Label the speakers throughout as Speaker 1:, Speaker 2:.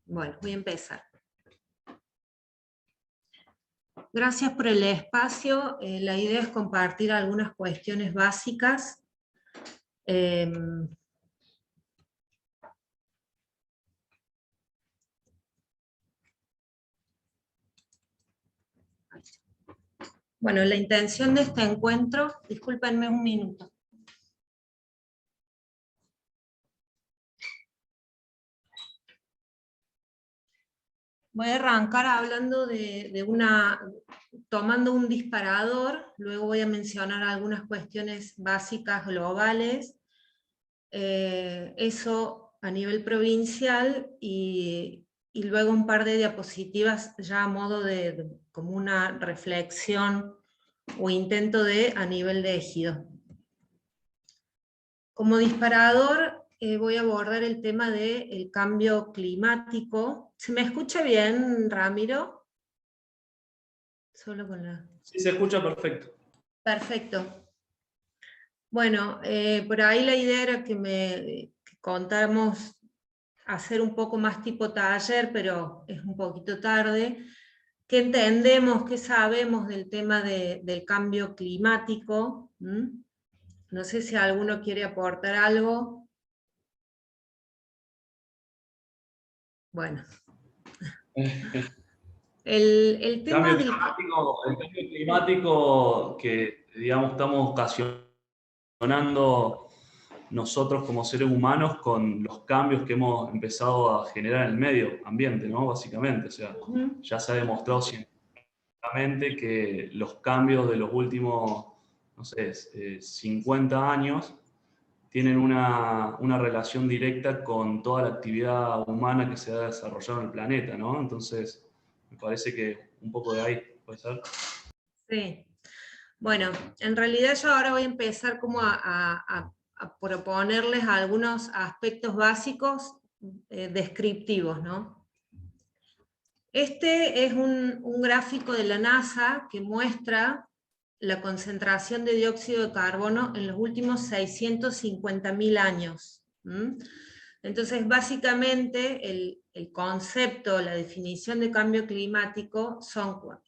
Speaker 1: Bueno, voy a empezar. Gracias por el espacio. La idea es compartir algunas cuestiones básicas. Bueno, la intención de este encuentro, discúlpenme un minuto. Voy a arrancar hablando tomando un disparador, luego voy a mencionar algunas cuestiones básicas globales, eso a nivel provincial, y luego un par de diapositivas ya a modo de como una reflexión o intento a nivel de ejido. Como disparador voy a abordar el tema del cambio climático. ¿Se me escucha bien, Ramiro? Solo con la...
Speaker 2: Sí, se escucha perfecto.
Speaker 1: Perfecto. Bueno, por ahí la idea era que contáramos, hacer un poco más tipo taller, pero es un poquito tarde. ¿Qué entendemos, qué sabemos del tema del cambio climático? No sé si alguno quiere aportar algo. Bueno. El tema
Speaker 2: El cambio climático que, digamos, estamos ocasionando nosotros como seres humanos con los cambios que hemos empezado a generar en el medio ambiente, ¿no? Básicamente, o sea, ya se ha demostrado científicamente que los cambios de los últimos, no sé, 50 años tienen una relación directa con toda la actividad humana que se ha desarrollado en el planeta, ¿no? Entonces, me parece que un poco de ahí, ¿puede ser?
Speaker 1: Sí. Bueno, en realidad yo ahora voy a empezar como a proponerles algunos aspectos básicos descriptivos, ¿no? Este es un gráfico de la NASA que muestra la concentración de dióxido de carbono en los últimos 650.000 años. Entonces, básicamente, el concepto, la definición de cambio climático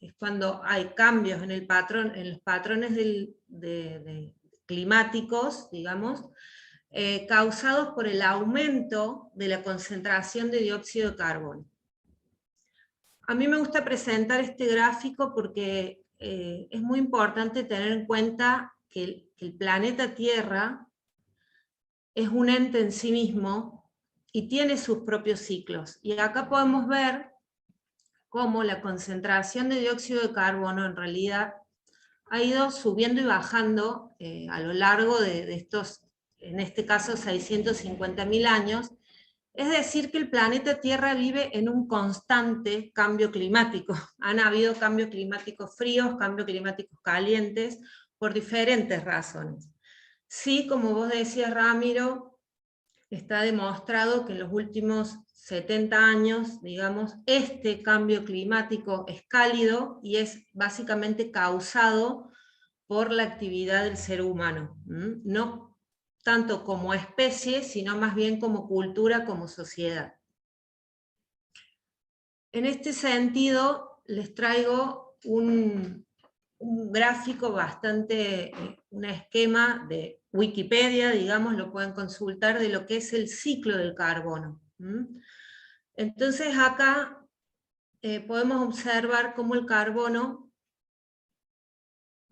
Speaker 1: es cuando hay cambios en los patrones climáticos, digamos, causados por el aumento de la concentración de dióxido de carbono. A mí me gusta presentar este gráfico porque es muy importante tener en cuenta que el planeta Tierra es un ente en sí mismo y tiene sus propios ciclos. Y acá podemos ver cómo la concentración de dióxido de carbono en realidad ha ido subiendo y bajando a lo largo de estos, en este caso, 650.000 años. Es decir, que el planeta Tierra vive en un constante cambio climático. Han habido cambios climáticos fríos, cambios climáticos calientes, por diferentes razones. Sí, como vos decías, Ramiro, está demostrado que en los últimos 70 años, digamos, este cambio climático es cálido y es básicamente causado por la actividad del ser humano. No tanto como especie, sino más bien como cultura, como sociedad. En este sentido, les traigo un gráfico bastante, un esquema de Wikipedia, digamos, lo pueden consultar, de lo que es el ciclo del carbono. Entonces acá podemos observar cómo el carbono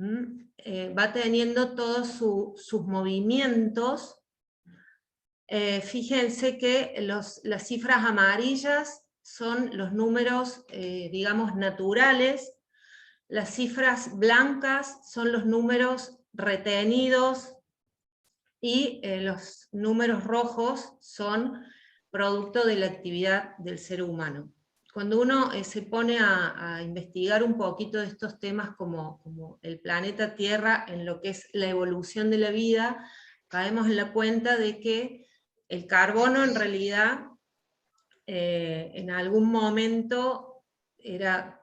Speaker 1: va teniendo todos sus movimientos. Fíjense que las cifras amarillas son los números, digamos, naturales. Las cifras blancas son los números retenidos y los números rojos son producto de la actividad del ser humano. Cuando uno se pone a investigar un poquito de estos temas como el planeta Tierra en lo que es la evolución de la vida, caemos en la cuenta de que el carbono en realidad en algún momento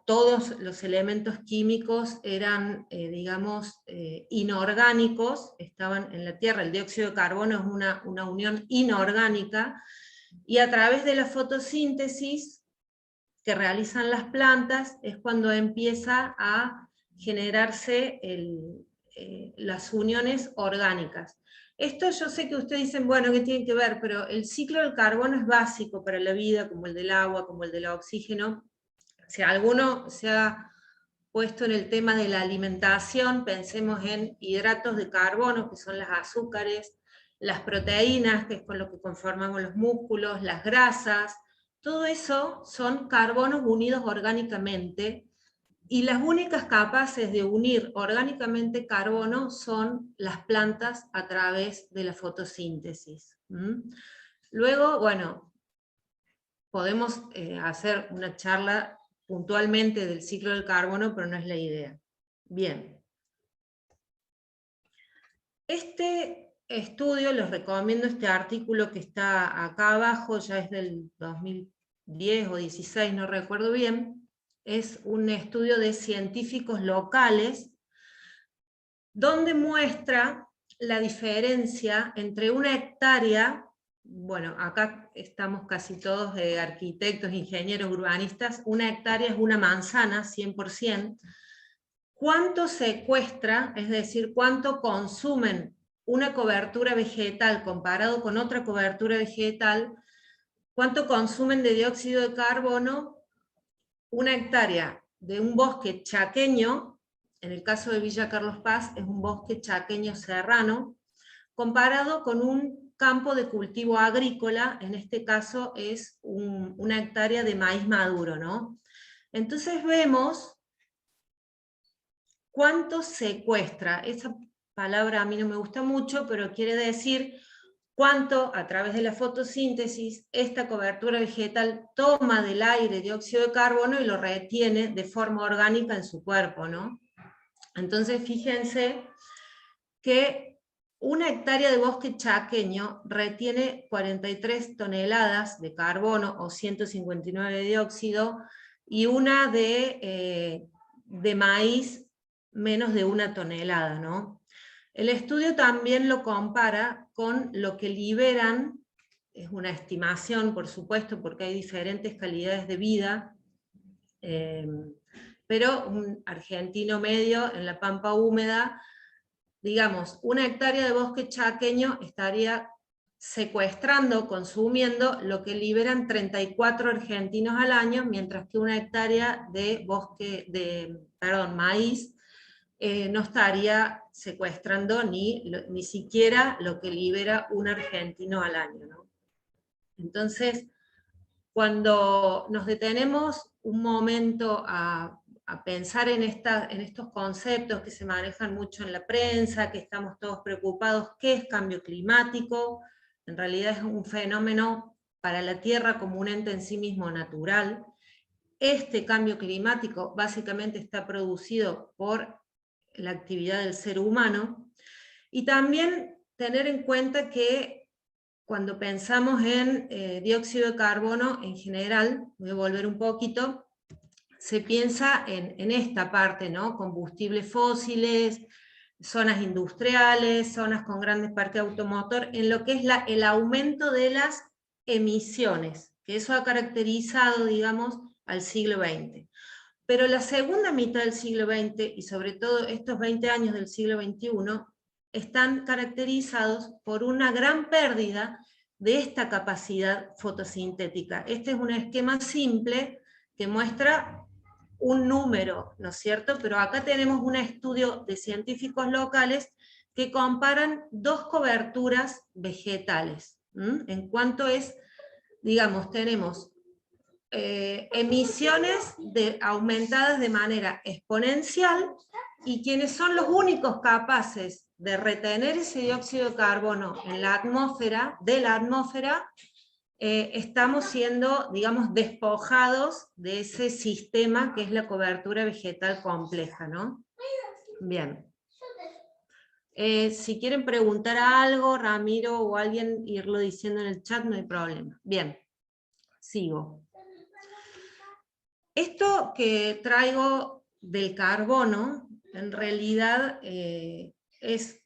Speaker 1: todos los elementos químicos eran, digamos, inorgánicos, estaban en la Tierra. El dióxido de carbono es una unión inorgánica, Y a través de la fotosíntesis que realizan las plantas es cuando empieza a generarse las uniones orgánicas. Esto yo sé que ustedes dicen, bueno, ¿qué tiene que ver? Pero el ciclo del carbono es básico para la vida, como el del agua, como el del oxígeno. Si alguno se ha puesto en el tema de la alimentación, pensemos en hidratos de carbono, que son las azúcares, las proteínas, que es con lo que conformamos los músculos, las grasas, todo eso son carbonos unidos orgánicamente, y las únicas capaces de unir orgánicamente carbono son las plantas a través de la fotosíntesis. Luego, bueno, podemos hacer una charla puntualmente del ciclo del carbono, pero no es la idea. Bien. Este estudio, les recomiendo este artículo que está acá abajo, ya es del 2010 o 16, no recuerdo bien. Es un estudio de científicos locales, donde muestra la diferencia entre una hectárea, bueno, acá estamos casi todos arquitectos, ingenieros, urbanistas, una hectárea es una manzana, 100%, cuánto secuestra, es decir, cuánto consumen una cobertura vegetal comparado con otra cobertura vegetal, cuánto consumen de dióxido de carbono una hectárea de un bosque chaqueño, en el caso de Villa Carlos Paz es un bosque chaqueño serrano, comparado con un campo de cultivo agrícola, en este caso es una hectárea de maíz maduro, ¿no? Entonces vemos cuánto secuestra. Esa palabra a mí no me gusta mucho, pero quiere decir cuánto a través de la fotosíntesis esta cobertura vegetal toma del aire dióxido de carbono y lo retiene de forma orgánica en su cuerpo, ¿no? Entonces fíjense que una hectárea de bosque chaqueño retiene 43 toneladas de carbono o 159 de dióxido, y una de maíz menos de 1 tonelada, ¿no? El estudio también lo compara con lo que liberan, es una estimación por supuesto porque hay diferentes calidades de vida, pero un argentino medio en la pampa húmeda, digamos, una hectárea de bosque chaqueño estaría secuestrando, consumiendo lo que liberan 34 argentinos al año, mientras que una hectárea de maíz no estaría secuestrando ni siquiera lo que libera un argentino al año, ¿no? Entonces, cuando nos detenemos un momento a pensar en estos conceptos que se manejan mucho en la prensa, que estamos todos preocupados, ¿qué es cambio climático? En realidad es un fenómeno para la Tierra como un ente en sí mismo natural. Este cambio climático básicamente está producido por la actividad del ser humano, y también tener en cuenta que cuando pensamos en dióxido de carbono en general, voy a volver un poquito, se piensa en esta parte, ¿no? Combustibles fósiles, zonas industriales, zonas con grandes parques automotor, en lo que es el aumento de las emisiones, que eso ha caracterizado, digamos, al siglo XX. Pero la segunda mitad del siglo XX, y sobre todo estos 20 años del siglo XXI, están caracterizados por una gran pérdida de esta capacidad fotosintética. Este es un esquema simple que muestra un número, ¿no es cierto? Pero acá tenemos un estudio de científicos locales que comparan dos coberturas vegetales. En cuanto es, digamos, tenemos emisiones aumentadas de manera exponencial, y quienes son los únicos capaces de retener ese dióxido de carbono en la atmósfera, estamos siendo, digamos, despojados de ese sistema que es la cobertura vegetal compleja, ¿no? Bien. Si quieren preguntar algo, Ramiro o alguien, irlo diciendo en el chat, no hay problema. Bien, sigo. Esto que traigo del carbono, en realidad es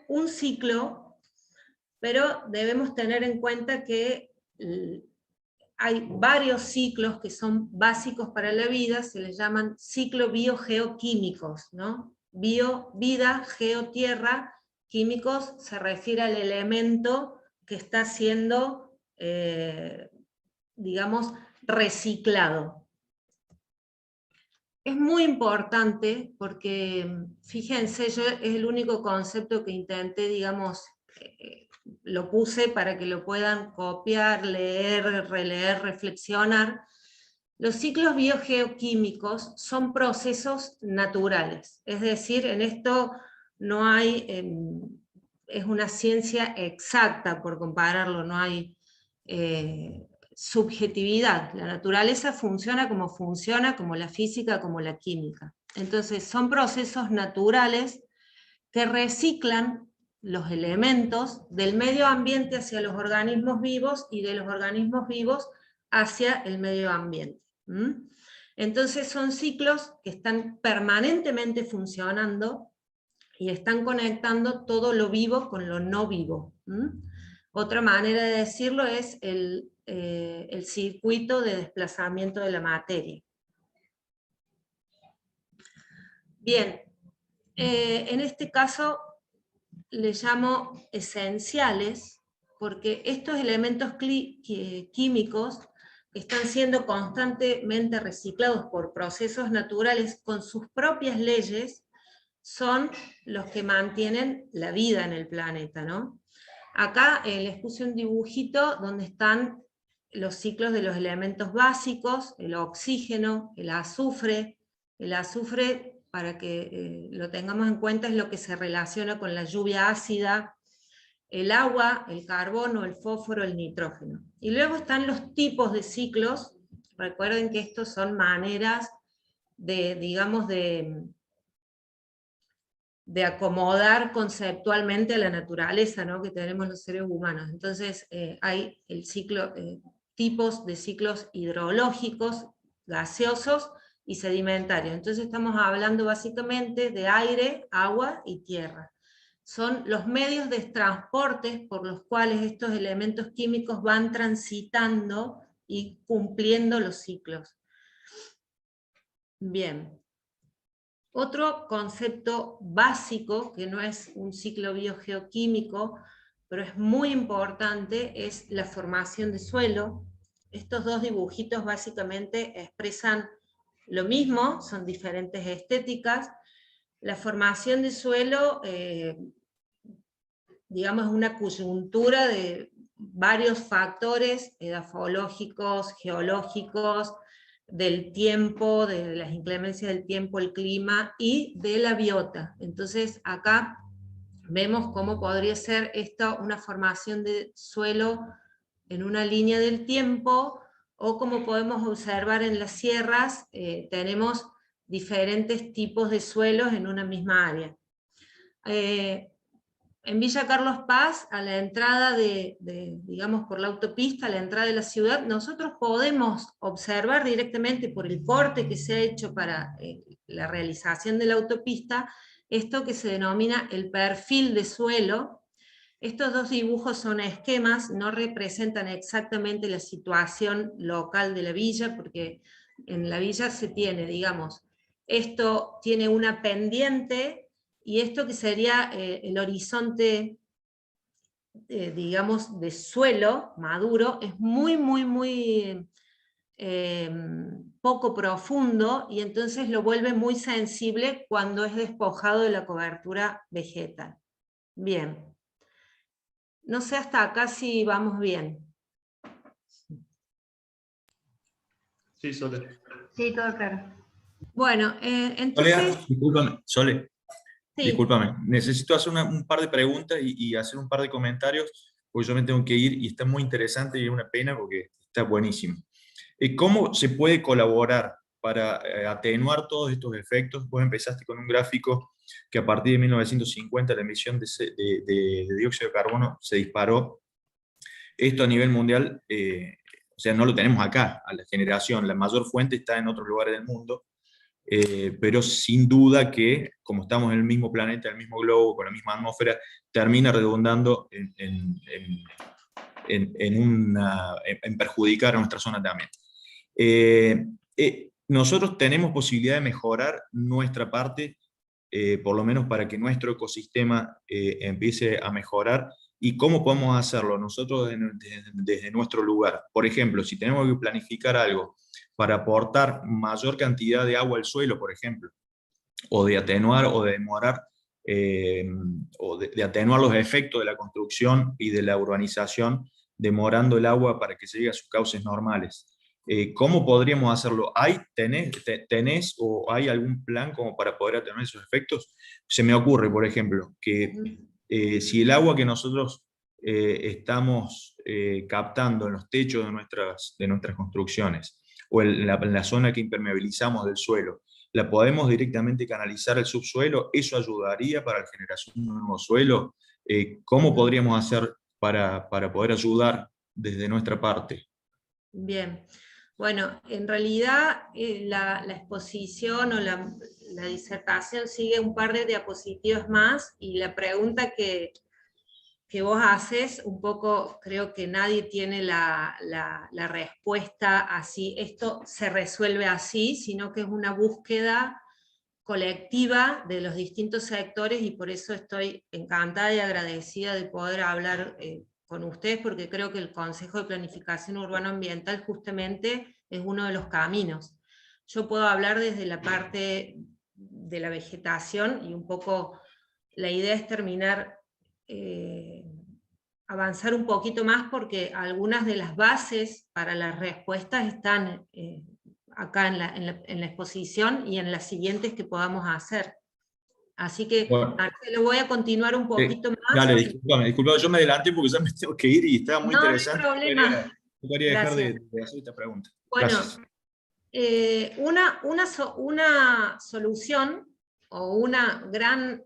Speaker 1: un ciclo, pero debemos tener en cuenta que hay varios ciclos que son básicos para la vida, se les llaman ciclos biogeoquímicos, ¿no? Bio, vida, geo, tierra, químicos se refiere al elemento que está siendo, digamos, reciclado. Es muy importante porque, fíjense, yo es el único concepto que intenté, digamos, lo puse para que lo puedan copiar, leer, releer, reflexionar. Los ciclos biogeoquímicos son procesos naturales, es decir, en esto no hay, es una ciencia exacta por compararlo, no hay subjetividad. La naturaleza funciona, como la física, como la química. Entonces son procesos naturales que reciclan los elementos del medio ambiente hacia los organismos vivos y de los organismos vivos hacia el medio ambiente. Entonces son ciclos que están permanentemente funcionando y están conectando todo lo vivo con lo no vivo. Otra manera de decirlo es el circuito de desplazamiento de la materia. Bien, en este caso le llamo esenciales, porque estos elementos químicos están siendo constantemente reciclados por procesos naturales con sus propias leyes, son los que mantienen la vida en el planeta, ¿no? Acá les puse un dibujito donde están los ciclos de los elementos básicos, el oxígeno, el azufre. El azufre, para que lo tengamos en cuenta, es lo que se relaciona con la lluvia ácida, el agua, el carbono, el fósforo, el nitrógeno. Y luego están los tipos de ciclos. Recuerden que estos son maneras de, digamos, de acomodar conceptualmente a la naturaleza, ¿no?, que tenemos los seres humanos. Entonces hay el ciclo, tipos de ciclos hidrológicos, gaseosos y sedimentarios. Entonces estamos hablando básicamente de aire, agua y tierra. Son los medios de transporte por los cuales estos elementos químicos van transitando y cumpliendo los ciclos. Bien. Otro concepto básico, que no es un ciclo biogeoquímico, pero es muy importante, es la formación de suelo. Estos dos dibujitos básicamente expresan lo mismo, son diferentes estéticas. La formación de suelo, digamos, es una coyuntura de varios factores edafológicos, geológicos, del tiempo, de las inclemencias del tiempo, el clima y de la biota. Entonces acá vemos cómo podría ser esto una formación de suelo en una línea del tiempo, o como podemos observar en las sierras, tenemos diferentes tipos de suelos en una misma área. En Villa Carlos Paz, a la entrada digamos, por la autopista, a la entrada de la ciudad, nosotros podemos observar directamente por el corte que se ha hecho para la realización de la autopista, esto que se denomina el perfil de suelo. Estos dos dibujos son esquemas, no representan exactamente la situación local de la villa, porque en la villa se tiene, digamos, esto tiene una pendiente, y esto que sería el horizonte, digamos, de suelo maduro, es muy, muy, muy poco profundo, y entonces lo vuelve muy sensible cuando es despojado de la cobertura vegetal. Bien. No sé hasta acá si vamos bien.
Speaker 2: Sí, Sole.
Speaker 3: Sí, todo claro.
Speaker 1: Bueno, entonces...
Speaker 4: Sole,
Speaker 1: sí.
Speaker 4: Discúlpame, necesito hacer un par de preguntas y hacer un par de comentarios, porque yo me tengo que ir y está muy interesante y es una pena porque está buenísimo. ¿Cómo se puede colaborar para atenuar todos estos efectos? Vos empezaste con un gráfico que a partir de 1950 la emisión de dióxido de carbono se disparó. Esto a nivel mundial, o sea, no lo tenemos acá, a la generación. La mayor fuente está en otros lugares del mundo. Pero sin duda que, como estamos en el mismo planeta, en el mismo globo, con la misma atmósfera, termina redundando en perjudicar a nuestra zona también. Nosotros tenemos posibilidad de mejorar nuestra parte, por lo menos para que nuestro ecosistema empiece a mejorar. ¿Y cómo podemos hacerlo? Nosotros desde nuestro lugar. Por ejemplo, si tenemos que planificar algo para aportar mayor cantidad de agua al suelo, por ejemplo, o de atenuar o de demorar, o de atenuar los efectos de la construcción y de la urbanización, demorando el agua para que llegue a sus cauces normales. ¿Cómo podríamos hacerlo? ¿Tenés o hay algún plan como para poder atenuar esos efectos? Se me ocurre, por ejemplo, que si el agua que nosotros estamos captando en los techos de nuestras construcciones, o en la zona que impermeabilizamos del suelo, la podemos directamente canalizar al subsuelo, ¿eso ayudaría para la generación de un nuevo suelo? ¿Cómo podríamos hacer para poder ayudar desde nuestra parte?
Speaker 1: Bien, bueno, en realidad la exposición o la disertación sigue un par de diapositivas más, y la pregunta que vos haces, un poco creo que nadie tiene la respuesta así, esto se resuelve así, sino que es una búsqueda colectiva de los distintos sectores, y por eso estoy encantada y agradecida de poder hablar con ustedes, porque creo que el Consejo de Planificación Urbano-Ambiental justamente es uno de los caminos. Yo puedo hablar desde la parte de la vegetación, y un poco la idea es terminar, avanzar un poquito más, porque algunas de las bases para las respuestas están acá en la exposición y en las siguientes que podamos hacer. Así que,
Speaker 4: Bueno,
Speaker 1: Marcelo, voy a continuar un poquito más.
Speaker 4: Dale, discúlpame, yo me adelanté porque ya me tengo que ir y estaba muy
Speaker 1: No, no hay
Speaker 4: interesante.
Speaker 1: problema.
Speaker 4: No quería dejar
Speaker 1: Gracias.
Speaker 4: de hacer esta pregunta.
Speaker 1: Bueno,
Speaker 4: Gracias.
Speaker 1: una solución o una gran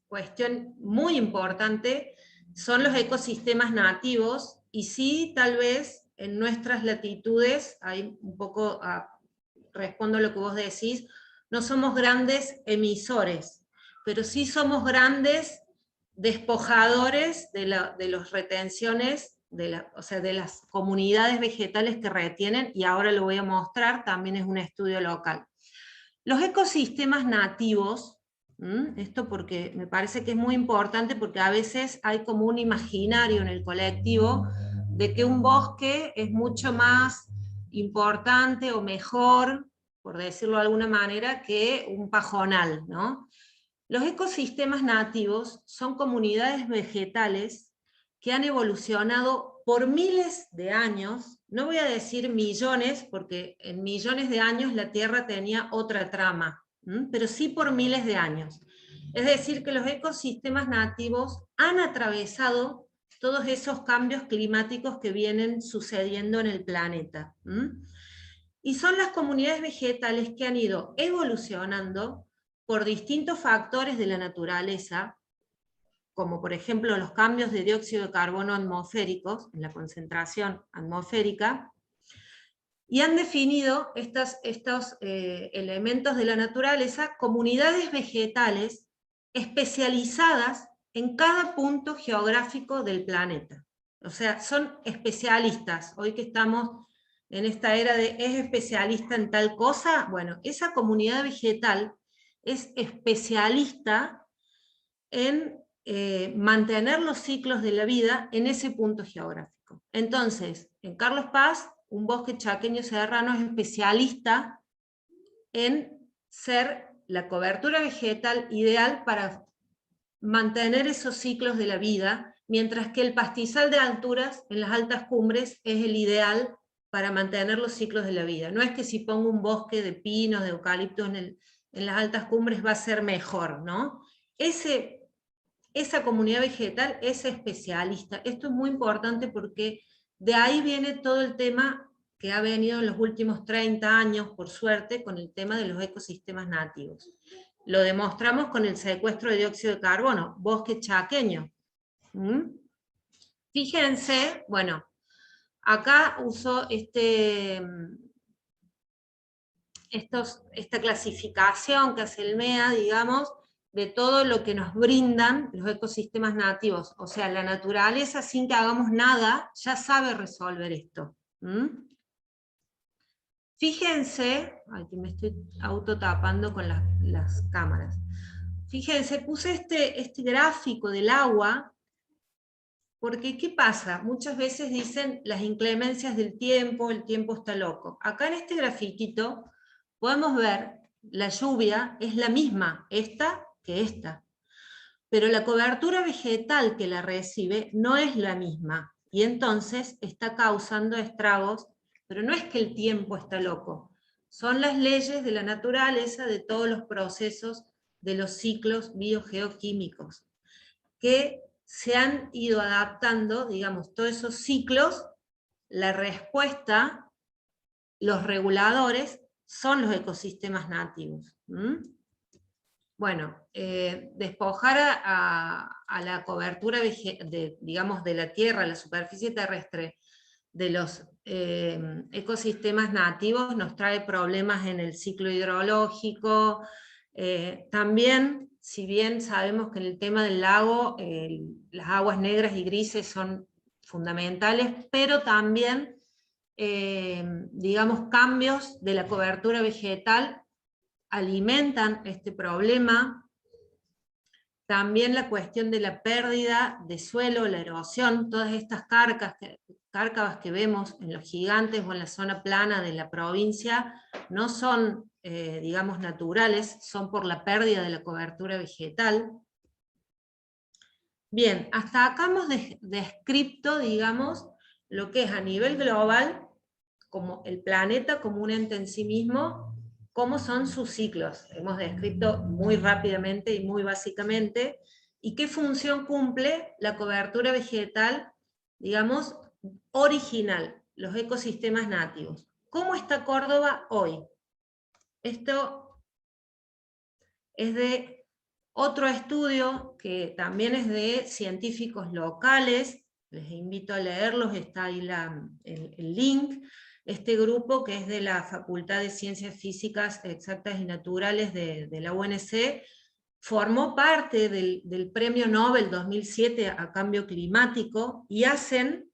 Speaker 1: cuestión muy importante son los ecosistemas nativos, y sí, tal vez en nuestras latitudes, hay un poco, respondo a lo que vos decís, no somos grandes emisores, pero sí somos grandes despojadores de las retenciones, o sea, de las comunidades vegetales que retienen, y ahora lo voy a mostrar, también es un estudio local. Los ecosistemas nativos, esto porque me parece que es muy importante, porque a veces hay como un imaginario en el colectivo de que un bosque es mucho más importante o mejor, por decirlo de alguna manera, que un pajonal, ¿no? Los ecosistemas nativos son comunidades vegetales que han evolucionado por miles de años, no voy a decir millones, porque en millones de años la Tierra tenía otra trama, pero sí por miles de años. Es decir, que los ecosistemas nativos han atravesado todos esos cambios climáticos que vienen sucediendo en el planeta. Y son las comunidades vegetales que han ido evolucionando por distintos factores de la naturaleza, como por ejemplo los cambios de dióxido de carbono atmosféricos, en la concentración atmosférica, y han definido estos elementos de la naturaleza, comunidades vegetales especializadas en cada punto geográfico del planeta. O sea, son especialistas. Hoy que estamos en esta era de ¿es especialista en tal cosa? Bueno, esa comunidad vegetal es especialista en mantener los ciclos de la vida en ese punto geográfico. Entonces, en Carlos Paz, un bosque chaqueño serrano es especialista en ser la cobertura vegetal ideal para mantener esos ciclos de la vida, mientras que el pastizal de alturas en las altas cumbres es el ideal para mantener los ciclos de la vida. No es que si pongo un bosque de pinos, de eucaliptos en las altas cumbres va a ser mejor, ¿no? Esa comunidad vegetal es especialista. Esto es muy importante porque de ahí viene todo el tema que ha venido en los últimos 30 años, por suerte, con el tema de los ecosistemas nativos. Lo demostramos con el secuestro de dióxido de carbono, bosque chaqueño. Fíjense, bueno, acá uso esta clasificación que hace el MEA, digamos, de todo lo que nos brindan los ecosistemas nativos. O sea, la naturaleza, sin que hagamos nada, ya sabe resolver esto. Fíjense, aquí me estoy autotapando con las cámaras. Fíjense, puse este gráfico del agua, porque ¿qué pasa? Muchas veces dicen las inclemencias del tiempo, el tiempo está loco. Acá en este grafiquito podemos ver la lluvia es la misma, esta que esta. Pero la cobertura vegetal que la recibe no es la misma, y entonces está causando estragos, pero no es que el tiempo está loco, son las leyes de la naturaleza de todos los procesos de los ciclos biogeoquímicos, que se han ido adaptando, digamos, todos esos ciclos, la respuesta, los reguladores, son los ecosistemas nativos. Bueno, despojar a la cobertura digamos, de la tierra, la superficie terrestre, de los ecosistemas nativos nos trae problemas en el ciclo hidrológico. También, si bien sabemos que en el tema del lago, las aguas negras y grises son fundamentales, pero también, digamos, cambios de la cobertura vegetal alimentan este problema. También la cuestión de la pérdida de suelo, la erosión, todas estas cárcavas que vemos en los gigantes o en la zona plana de la provincia, no son, digamos, naturales, son por la pérdida de la cobertura vegetal. Bien, hasta acá hemos descrito, digamos, lo que es a nivel global, como el planeta como un ente en sí mismo, cómo son sus ciclos. Hemos descrito muy rápidamente y muy básicamente, y qué función cumple la cobertura vegetal, digamos, original, los ecosistemas nativos. ¿Cómo está Córdoba hoy? Esto es de otro estudio que también es de científicos locales, les invito a leerlos, está ahí el link. Este grupo, que es de la Facultad de Ciencias Físicas Exactas y Naturales de la UNC, formó parte del Premio Nobel 2007 a Cambio Climático, y hacen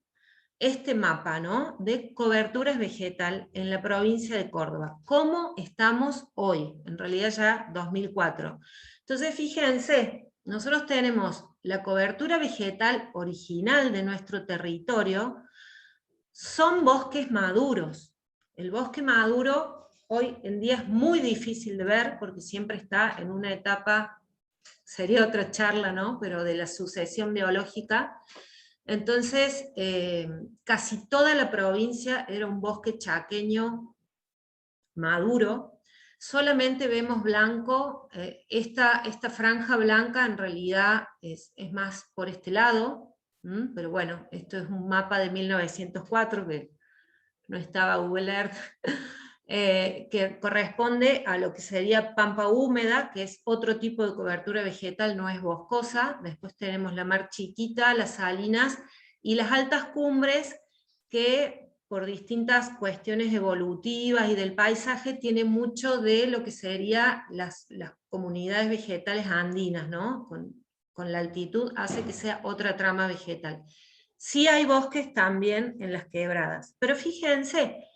Speaker 1: este mapa, ¿no?, de coberturas vegetal en la provincia de Córdoba. ¿Cómo estamos hoy? En realidad ya 2004. Entonces, fíjense, nosotros tenemos la cobertura vegetal original de nuestro territorio, son bosques maduros. El bosque maduro hoy en día es muy difícil de ver porque siempre está en una etapa, sería otra charla, ¿no?, pero de la sucesión biológica. Entonces, casi toda la provincia era un bosque chaqueño maduro. Solamente vemos blanco, esta franja blanca en realidad es más por este lado, pero bueno, esto es un mapa de 1904, que no estaba Google Earth, que corresponde a lo que sería pampa húmeda, que es otro tipo de cobertura vegetal, no es boscosa. Después tenemos la Mar Chiquita, las salinas, y las altas cumbres, que por distintas cuestiones evolutivas y del paisaje, tiene mucho de lo que serían las comunidades vegetales andinas, ¿no? Con la altitud hace que sea otra trama vegetal. Sí hay bosques también en las quebradas, pero fíjense,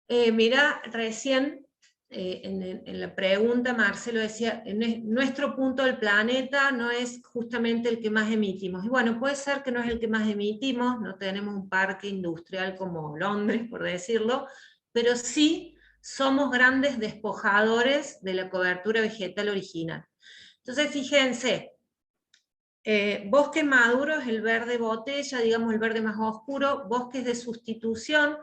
Speaker 1: mirá, recién en la pregunta Marcelo decía, nuestro punto del planeta no es justamente el que más emitimos. Y bueno, puede ser que no es el que más emitimos, no tenemos un parque industrial como Londres, por decirlo, pero sí somos grandes despojadores de la cobertura vegetal original. Entonces, fíjense, bosque maduro es el verde botella, digamos el verde más oscuro. Bosques de sustitución,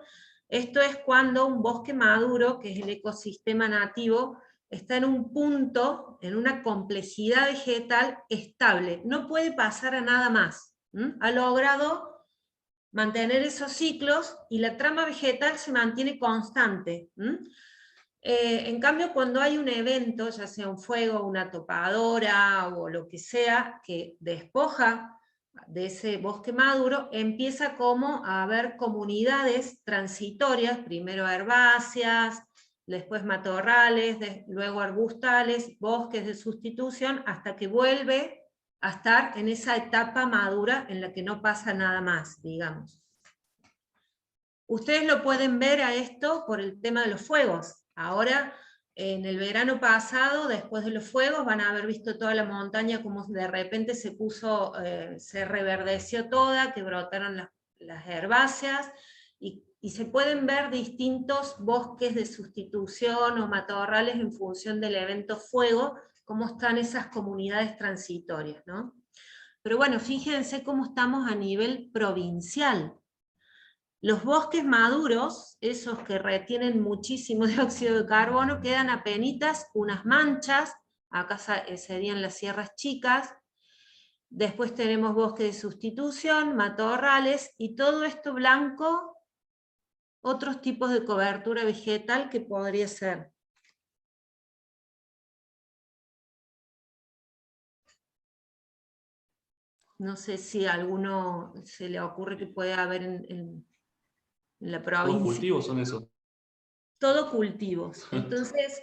Speaker 1: esto es cuando un bosque maduro, que es el ecosistema nativo, está en un punto, en una complejidad vegetal estable, no puede pasar a nada más. Ha logrado mantener esos ciclos y la trama vegetal se mantiene constante. En cambio, cuando hay un evento, ya sea un fuego, una topadora o lo que sea, que despoja de ese bosque maduro, empieza como a haber comunidades transitorias, primero herbáceas, después matorrales, luego arbustales, bosques de sustitución, hasta que vuelve a estar en esa etapa madura en la que no pasa nada más, digamos. Ustedes lo pueden ver a esto por el tema de los fuegos. Ahora, en el verano pasado, después de los fuegos, van a haber visto toda la montaña como de repente se puso, se reverdeció toda, que brotaron las herbáceas, y se pueden ver distintos bosques de sustitución o matorrales en función del evento fuego, cómo están esas comunidades transitorias, ¿no? Pero bueno, fíjense cómo estamos a nivel provincial. Los bosques maduros, esos que retienen muchísimo dióxido de carbono, quedan apenitas unas manchas, acá serían las sierras chicas, después tenemos bosques de sustitución, matorrales, y todo esto blanco, otros tipos de cobertura vegetal que podría ser. No sé si a alguno se le ocurre que puede haber en la provincia.
Speaker 2: ¿Todos cultivos son esos?
Speaker 1: Todo cultivos. Entonces,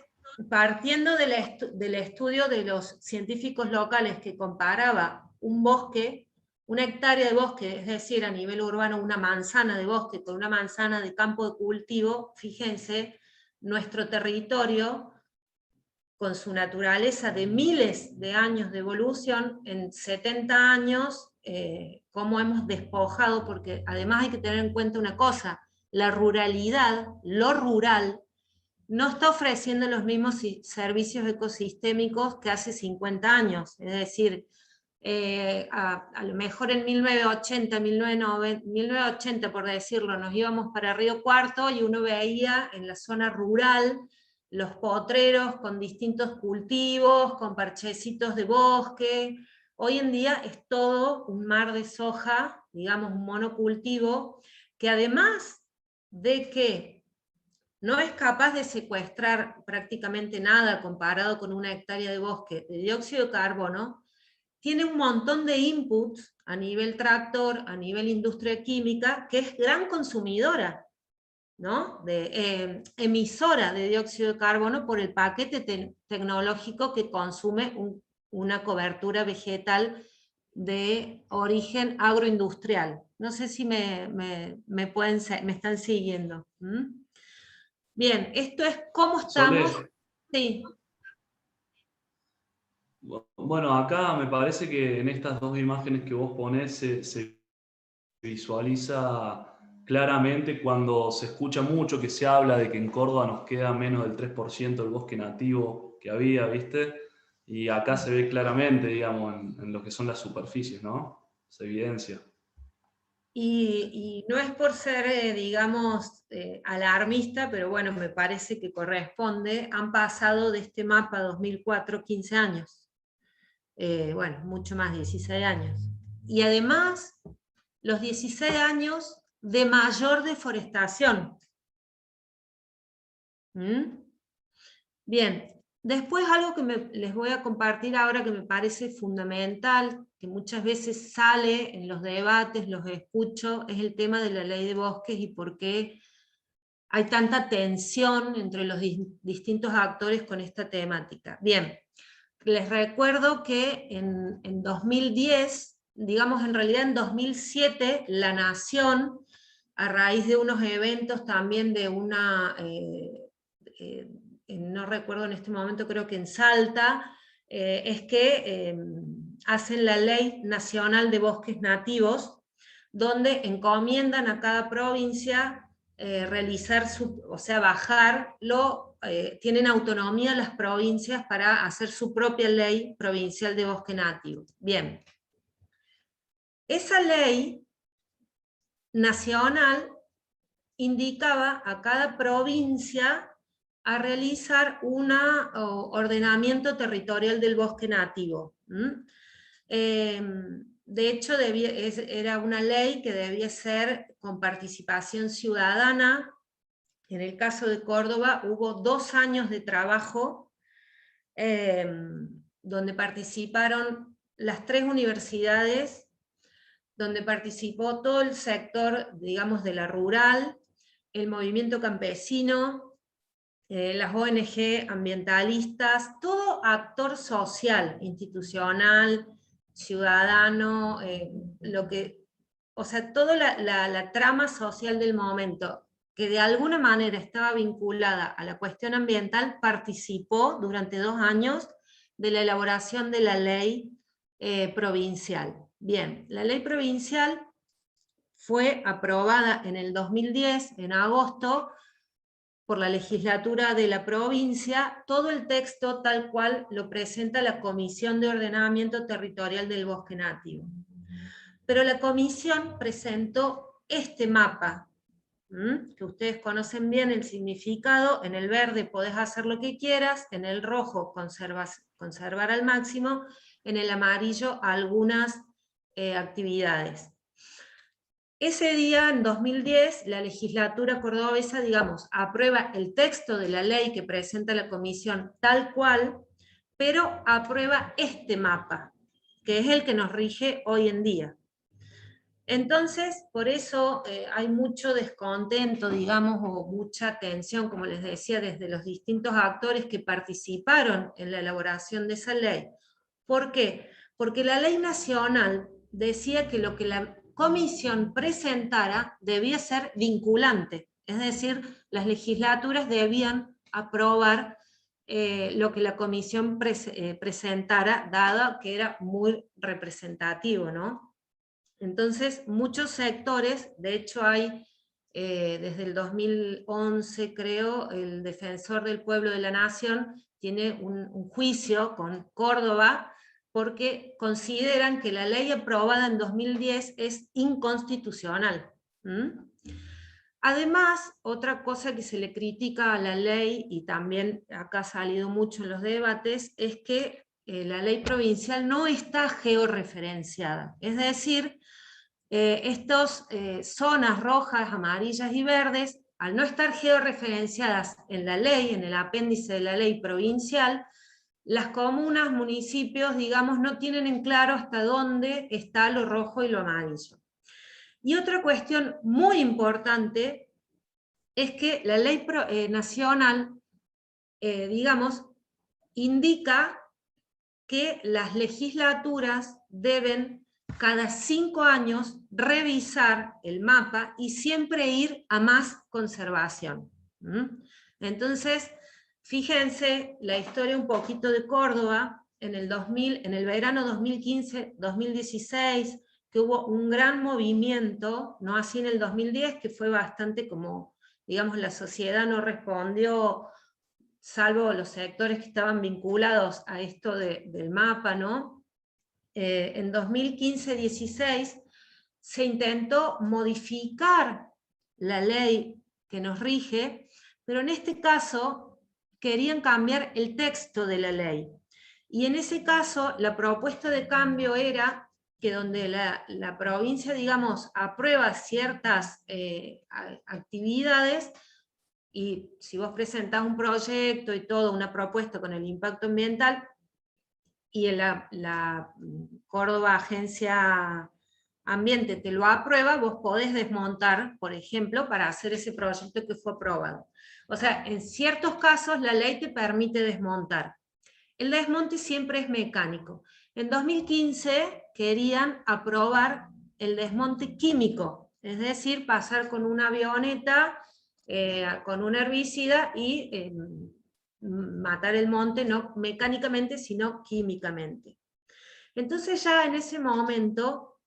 Speaker 1: partiendo del estudio de los científicos locales que comparaba un bosque, una hectárea de bosque, es decir, a nivel urbano una manzana de bosque con una manzana de campo de cultivo, fíjense, nuestro territorio, con su naturaleza de miles de años de evolución, en 70 años, cómo hemos despojado, porque además hay que tener en cuenta una cosa, la ruralidad, lo rural, no está ofreciendo los mismos servicios ecosistémicos que hace 50 años, es decir, a lo mejor en 1980, 1980 por decirlo, nos íbamos para Río Cuarto y uno veía en la zona rural los potreros con distintos cultivos, con parchecitos de bosque. Hoy en día es todo un mar de soja, digamos un monocultivo, que además de que no es capaz de secuestrar prácticamente nada comparado con una hectárea de bosque de dióxido de carbono, tiene un montón de inputs a nivel tractor, a nivel industria química, que es gran consumidora, ¿no? Emisora de dióxido de carbono por el paquete tecnológico que consume una cobertura vegetal de origen agroindustrial. No sé si me están siguiendo. ¿Mm? Bien, esto es cómo estamos.
Speaker 2: Sole,
Speaker 1: Sí.
Speaker 2: bueno, acá me parece que en estas dos imágenes que vos ponés se visualiza claramente cuando se escucha mucho que se habla de que en Córdoba nos queda menos del 3% del bosque nativo que había, ¿viste? Y acá se ve claramente, digamos, en lo que son las superficies, ¿no? Se evidencia.
Speaker 1: Y no es por ser, digamos, alarmista, pero bueno, me parece que corresponde, han pasado de este mapa 2004 15 años. Bueno, mucho más, 16 años. Y además, los 16 años de mayor deforestación. ¿Mm? Bien, después algo que les voy a compartir ahora que me parece fundamental, que muchas veces sale en los debates, los escucho, es el tema de la ley de bosques y por qué hay tanta tensión entre los distintos actores con esta temática. Bien, les recuerdo que en 2010, digamos en realidad en 2007, la Nación, a raíz de unos eventos también de una... no recuerdo en este momento, creo que en Salta, es que hacen la Ley Nacional de Bosques Nativos, donde encomiendan a cada provincia realizar o sea, tienen autonomía las provincias para hacer su propia ley provincial de bosque nativo. Bien. Esa ley nacional indicaba a cada provincia a realizar un ordenamiento territorial del bosque nativo. De hecho, era una ley que debía ser con participación ciudadana. En el caso de Córdoba hubo 2 años de trabajo donde participaron las 3 universidades, donde participó todo el sector, digamos, de la rural, el movimiento campesino, las ONG ambientalistas, todo actor social, institucional, ciudadano, o sea, toda la trama social del momento, que de alguna manera estaba vinculada a la cuestión ambiental, participó durante 2 años de la elaboración de la ley provincial. Bien, la ley provincial fue aprobada en el 2010, en agosto, por la legislatura de la provincia, todo el texto tal cual lo presenta la Comisión de Ordenamiento Territorial del Bosque Nativo. Pero la comisión presentó este mapa, que ustedes conocen bien el significado. En el verde podés hacer lo que quieras, en el rojo conservar al máximo, en el amarillo algunas actividades. Ese día, en 2010, la legislatura cordobesa, digamos, aprueba el texto de la ley que presenta la comisión tal cual, pero aprueba este mapa, que es el que nos rige hoy en día. Entonces, por eso hay mucho descontento, digamos, o mucha tensión, como les decía, desde los distintos actores que participaron en la elaboración de esa ley. ¿Por qué? Porque la ley nacional decía que lo que la comisión presentara debía ser vinculante, es decir, las legislaturas debían aprobar lo que la comisión presentara, dado que era muy representativo, ¿no? Entonces, muchos sectores, de hecho hay, desde el 2011 creo, el Defensor del Pueblo de la Nación tiene un juicio con Córdoba, porque consideran que la ley aprobada en 2010 es inconstitucional. Además, otra cosa que se le critica a la ley, y también acá ha salido mucho en los debates, es que la ley provincial no está georreferenciada. Es decir, estas zonas rojas, amarillas y verdes, al no estar georreferenciadas en la ley, en el apéndice de la ley provincial, las comunas, municipios, digamos, no tienen en claro hasta dónde está lo rojo y lo amarillo. Y otra cuestión muy importante es que la ley nacional, digamos, indica que las legislaturas deben cada 5 años revisar el mapa y siempre ir a más conservación. Entonces, fíjense la historia un poquito de Córdoba, en el verano 2015-2016, que hubo un gran movimiento, no así en el 2010, que fue bastante como, digamos, la sociedad no respondió, salvo los sectores que estaban vinculados a esto del mapa, ¿no? En 2015-16 se intentó modificar la ley que nos rige, pero en este caso querían cambiar el texto de la ley. Y en ese caso la propuesta de cambio era que donde la provincia, digamos, aprueba ciertas actividades, y si vos presentás un proyecto y todo, una propuesta con el impacto ambiental, y la Córdoba Agencia Ambiente te lo aprueba, vos podés desmontar, por ejemplo, para hacer ese proyecto que fue aprobado. O sea, en ciertos casos la ley te permite desmontar. El desmonte siempre es mecánico. En 2015 querían aprobar el desmonte químico, es decir, pasar con una avioneta, con un herbicida y matar el monte no mecánicamente, sino químicamente. Entonces ya en ese momento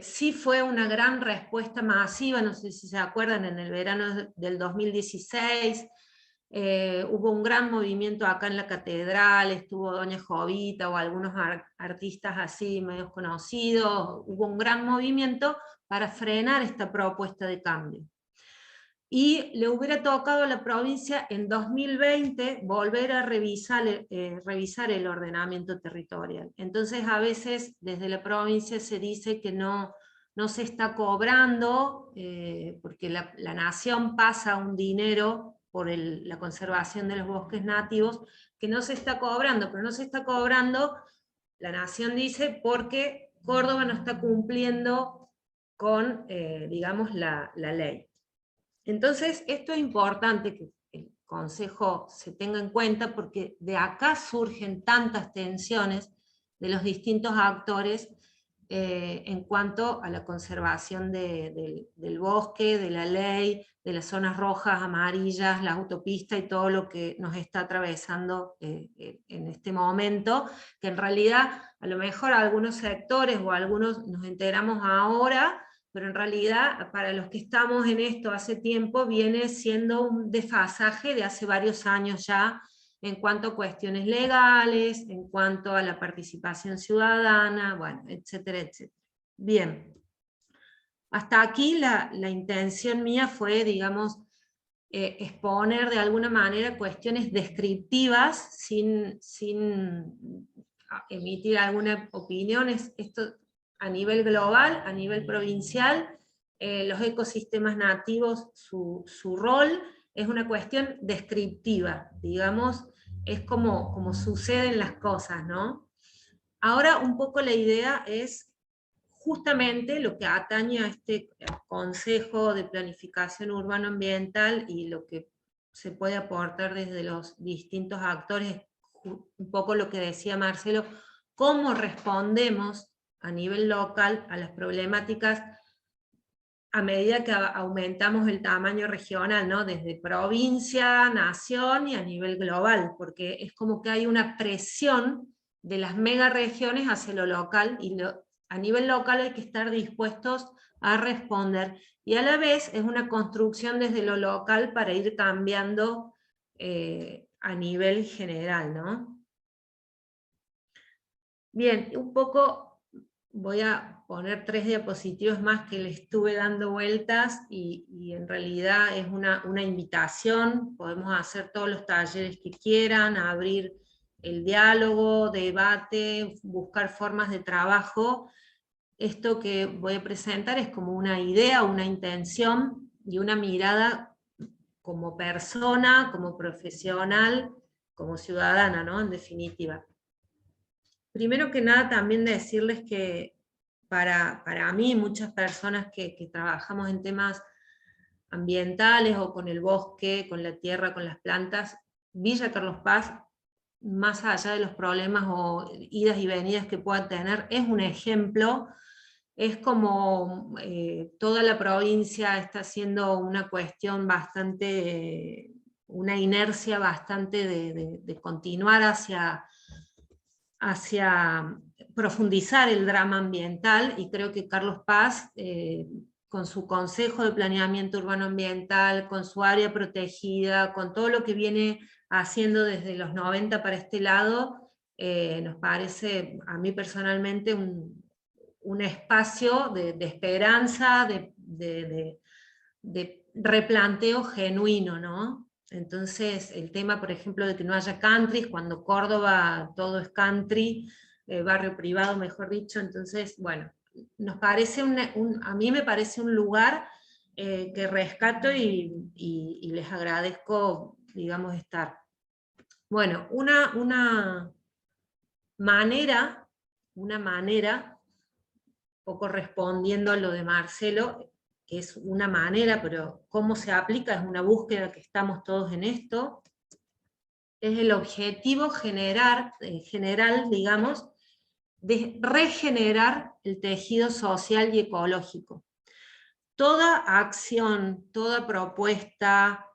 Speaker 1: sí fue una gran respuesta masiva, no sé si se acuerdan, en el verano del 2016, hubo un gran movimiento acá en la catedral, estuvo Doña Jovita o algunos artistas así medios conocidos, hubo un gran movimiento para frenar esta propuesta de cambio. Y le hubiera tocado a la provincia en 2020 volver a revisar el ordenamiento territorial. Entonces a veces desde la provincia se dice que no se está cobrando, porque la nación pasa un dinero por la conservación de los bosques nativos, que no se está cobrando, pero no se está cobrando, la nación dice, porque Córdoba no está cumpliendo con, digamos, la ley. Entonces, esto es importante, que Consejo se tenga en cuenta, porque de acá surgen tantas tensiones de los distintos actores en cuanto a la conservación del bosque, de la ley, de las zonas rojas, amarillas, la autopista y todo lo que nos está atravesando en este momento, que en realidad a lo mejor a algunos sectores o a algunos nos enteramos ahora, pero en realidad para los que estamos en esto hace tiempo viene siendo un desfasaje de hace varios años ya, en cuanto a cuestiones legales, en cuanto a la participación ciudadana, bueno, etcétera, etcétera. Bien, hasta aquí la intención mía fue, digamos, exponer de alguna manera cuestiones descriptivas sin emitir alguna opinión. Esto a nivel global, a nivel provincial, los ecosistemas nativos, su rol es una cuestión descriptiva, digamos, es como suceden las cosas, ¿no? Ahora un poco la idea es justamente lo que atañe a este Consejo de Planificación Urbano-Ambiental y lo que se puede aportar desde los distintos actores, un poco lo que decía Marcelo, cómo respondemos a nivel local a las problemáticas a medida que aumentamos el tamaño regional, ¿no? Desde provincia, nación y a nivel global, porque es como que hay una presión de las megaregiones hacia lo local, y a nivel local hay que estar dispuestos a responder, y a la vez es una construcción desde lo local para ir cambiando a nivel general, ¿no? Bien, un poco voy a poner 3 diapositivas más que le estuve dando vueltas, y en realidad es una invitación. Podemos hacer todos los talleres que quieran, abrir el diálogo, debate, buscar formas de trabajo. Esto que voy a presentar es como una idea, una intención y una mirada como persona, como profesional, como ciudadana, ¿no? En definitiva. Primero que nada, también decirles que para mí, muchas personas que trabajamos en temas ambientales o con el bosque, con la tierra, con las plantas, Villa Carlos Paz, más allá de los problemas o idas y venidas que puedan tener, es un ejemplo. Es como toda la provincia está haciendo una cuestión bastante, una inercia bastante de continuar hacia profundizar el drama ambiental, y creo que Carlos Paz, con su Consejo de Planeamiento Urbano Ambiental, con su área protegida, con todo lo que viene haciendo desde los 90 para este lado, nos parece, a mí personalmente, un espacio de esperanza, de replanteo genuino, ¿no? Entonces, el tema, por ejemplo, de que no haya country, cuando Córdoba todo es country, barrio privado, mejor dicho. Entonces, bueno, nos parece a mí me parece un lugar que rescato y les agradezco, digamos, estar. Bueno, una manera, poco respondiendo a lo de Marcelo, que es una manera, pero cómo se aplica es una búsqueda que estamos todos en esto, es el objetivo general, digamos, de regenerar el tejido social y ecológico. Toda acción, toda propuesta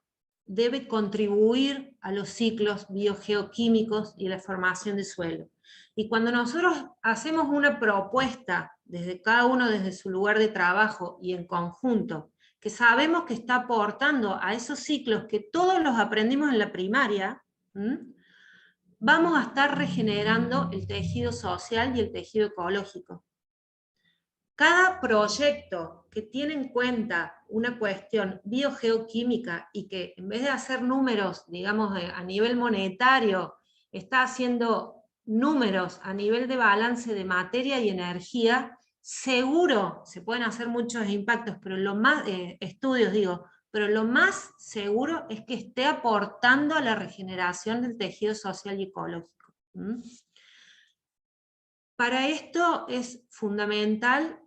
Speaker 1: debe contribuir a los ciclos biogeoquímicos y la formación de suelo. Y cuando nosotros hacemos una propuesta, desde cada uno desde su lugar de trabajo y en conjunto, que sabemos que está aportando a esos ciclos que todos los aprendimos en la primaria, vamos a estar regenerando el tejido social y el tejido ecológico. Cada proyecto que tiene en cuenta una cuestión biogeoquímica y que en vez de hacer números, digamos, a nivel monetario, está haciendo números a nivel de balance de materia y energía, seguro, se pueden hacer muchos impactos, pero lo más, estudios digo, pero lo más seguro es que esté aportando a la regeneración del tejido social y ecológico. Para esto es fundamental,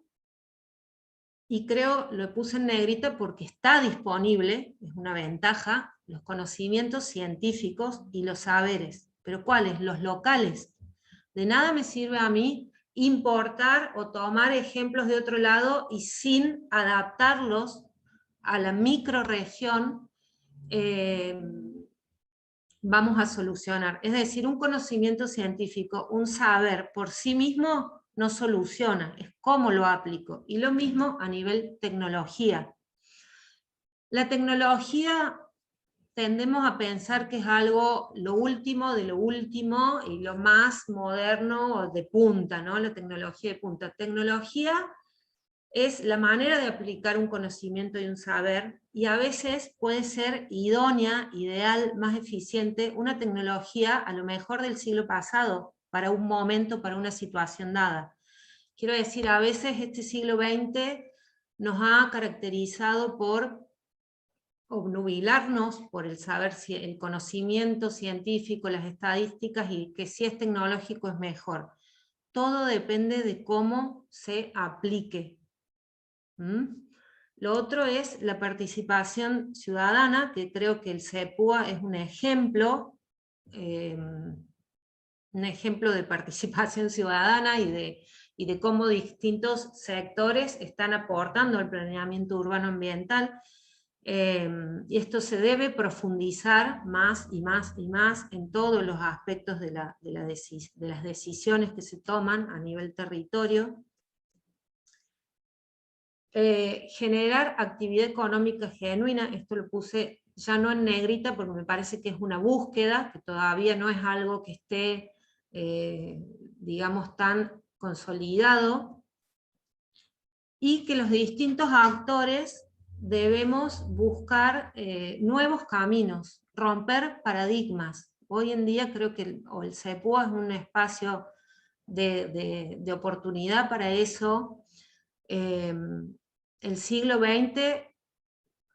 Speaker 1: y creo, lo puse en negrita porque está disponible, es una ventaja, los conocimientos científicos y los saberes. ¿Pero cuáles? Los locales. De nada me sirve a mí importar o tomar ejemplos de otro lado y sin adaptarlos a la microrregión vamos a solucionar. Es decir, un conocimiento científico, un saber por sí mismo no soluciona, es cómo lo aplico. Y lo mismo a nivel tecnología. La tecnología tendemos a pensar que es algo lo último de lo último y lo más moderno o de punta, ¿no? La tecnología de punta. Tecnología es la manera de aplicar un conocimiento y un saber, y a veces puede ser idónea, ideal, más eficiente, una tecnología a lo mejor del siglo pasado, para un momento, para una situación dada. Quiero decir, a veces este siglo XX nos ha caracterizado por obnubilarnos por el saber, el conocimiento científico, las estadísticas, y que si es tecnológico es mejor. Todo depende de cómo se aplique. Lo otro es la participación ciudadana, que creo que el CEPUA es un ejemplo de participación ciudadana y de cómo distintos sectores están aportando al planeamiento urbano ambiental. Y esto se debe profundizar más y más y más en todos los aspectos de las decisiones que se toman a nivel territorio. Generar actividad económica genuina, esto lo puse ya no en negrita porque me parece que es una búsqueda, que todavía no es algo que esté, digamos, tan consolidado, y que los distintos actores debemos buscar nuevos caminos, romper paradigmas. Hoy en día creo que el CEPUA es un espacio de oportunidad para eso. El siglo XX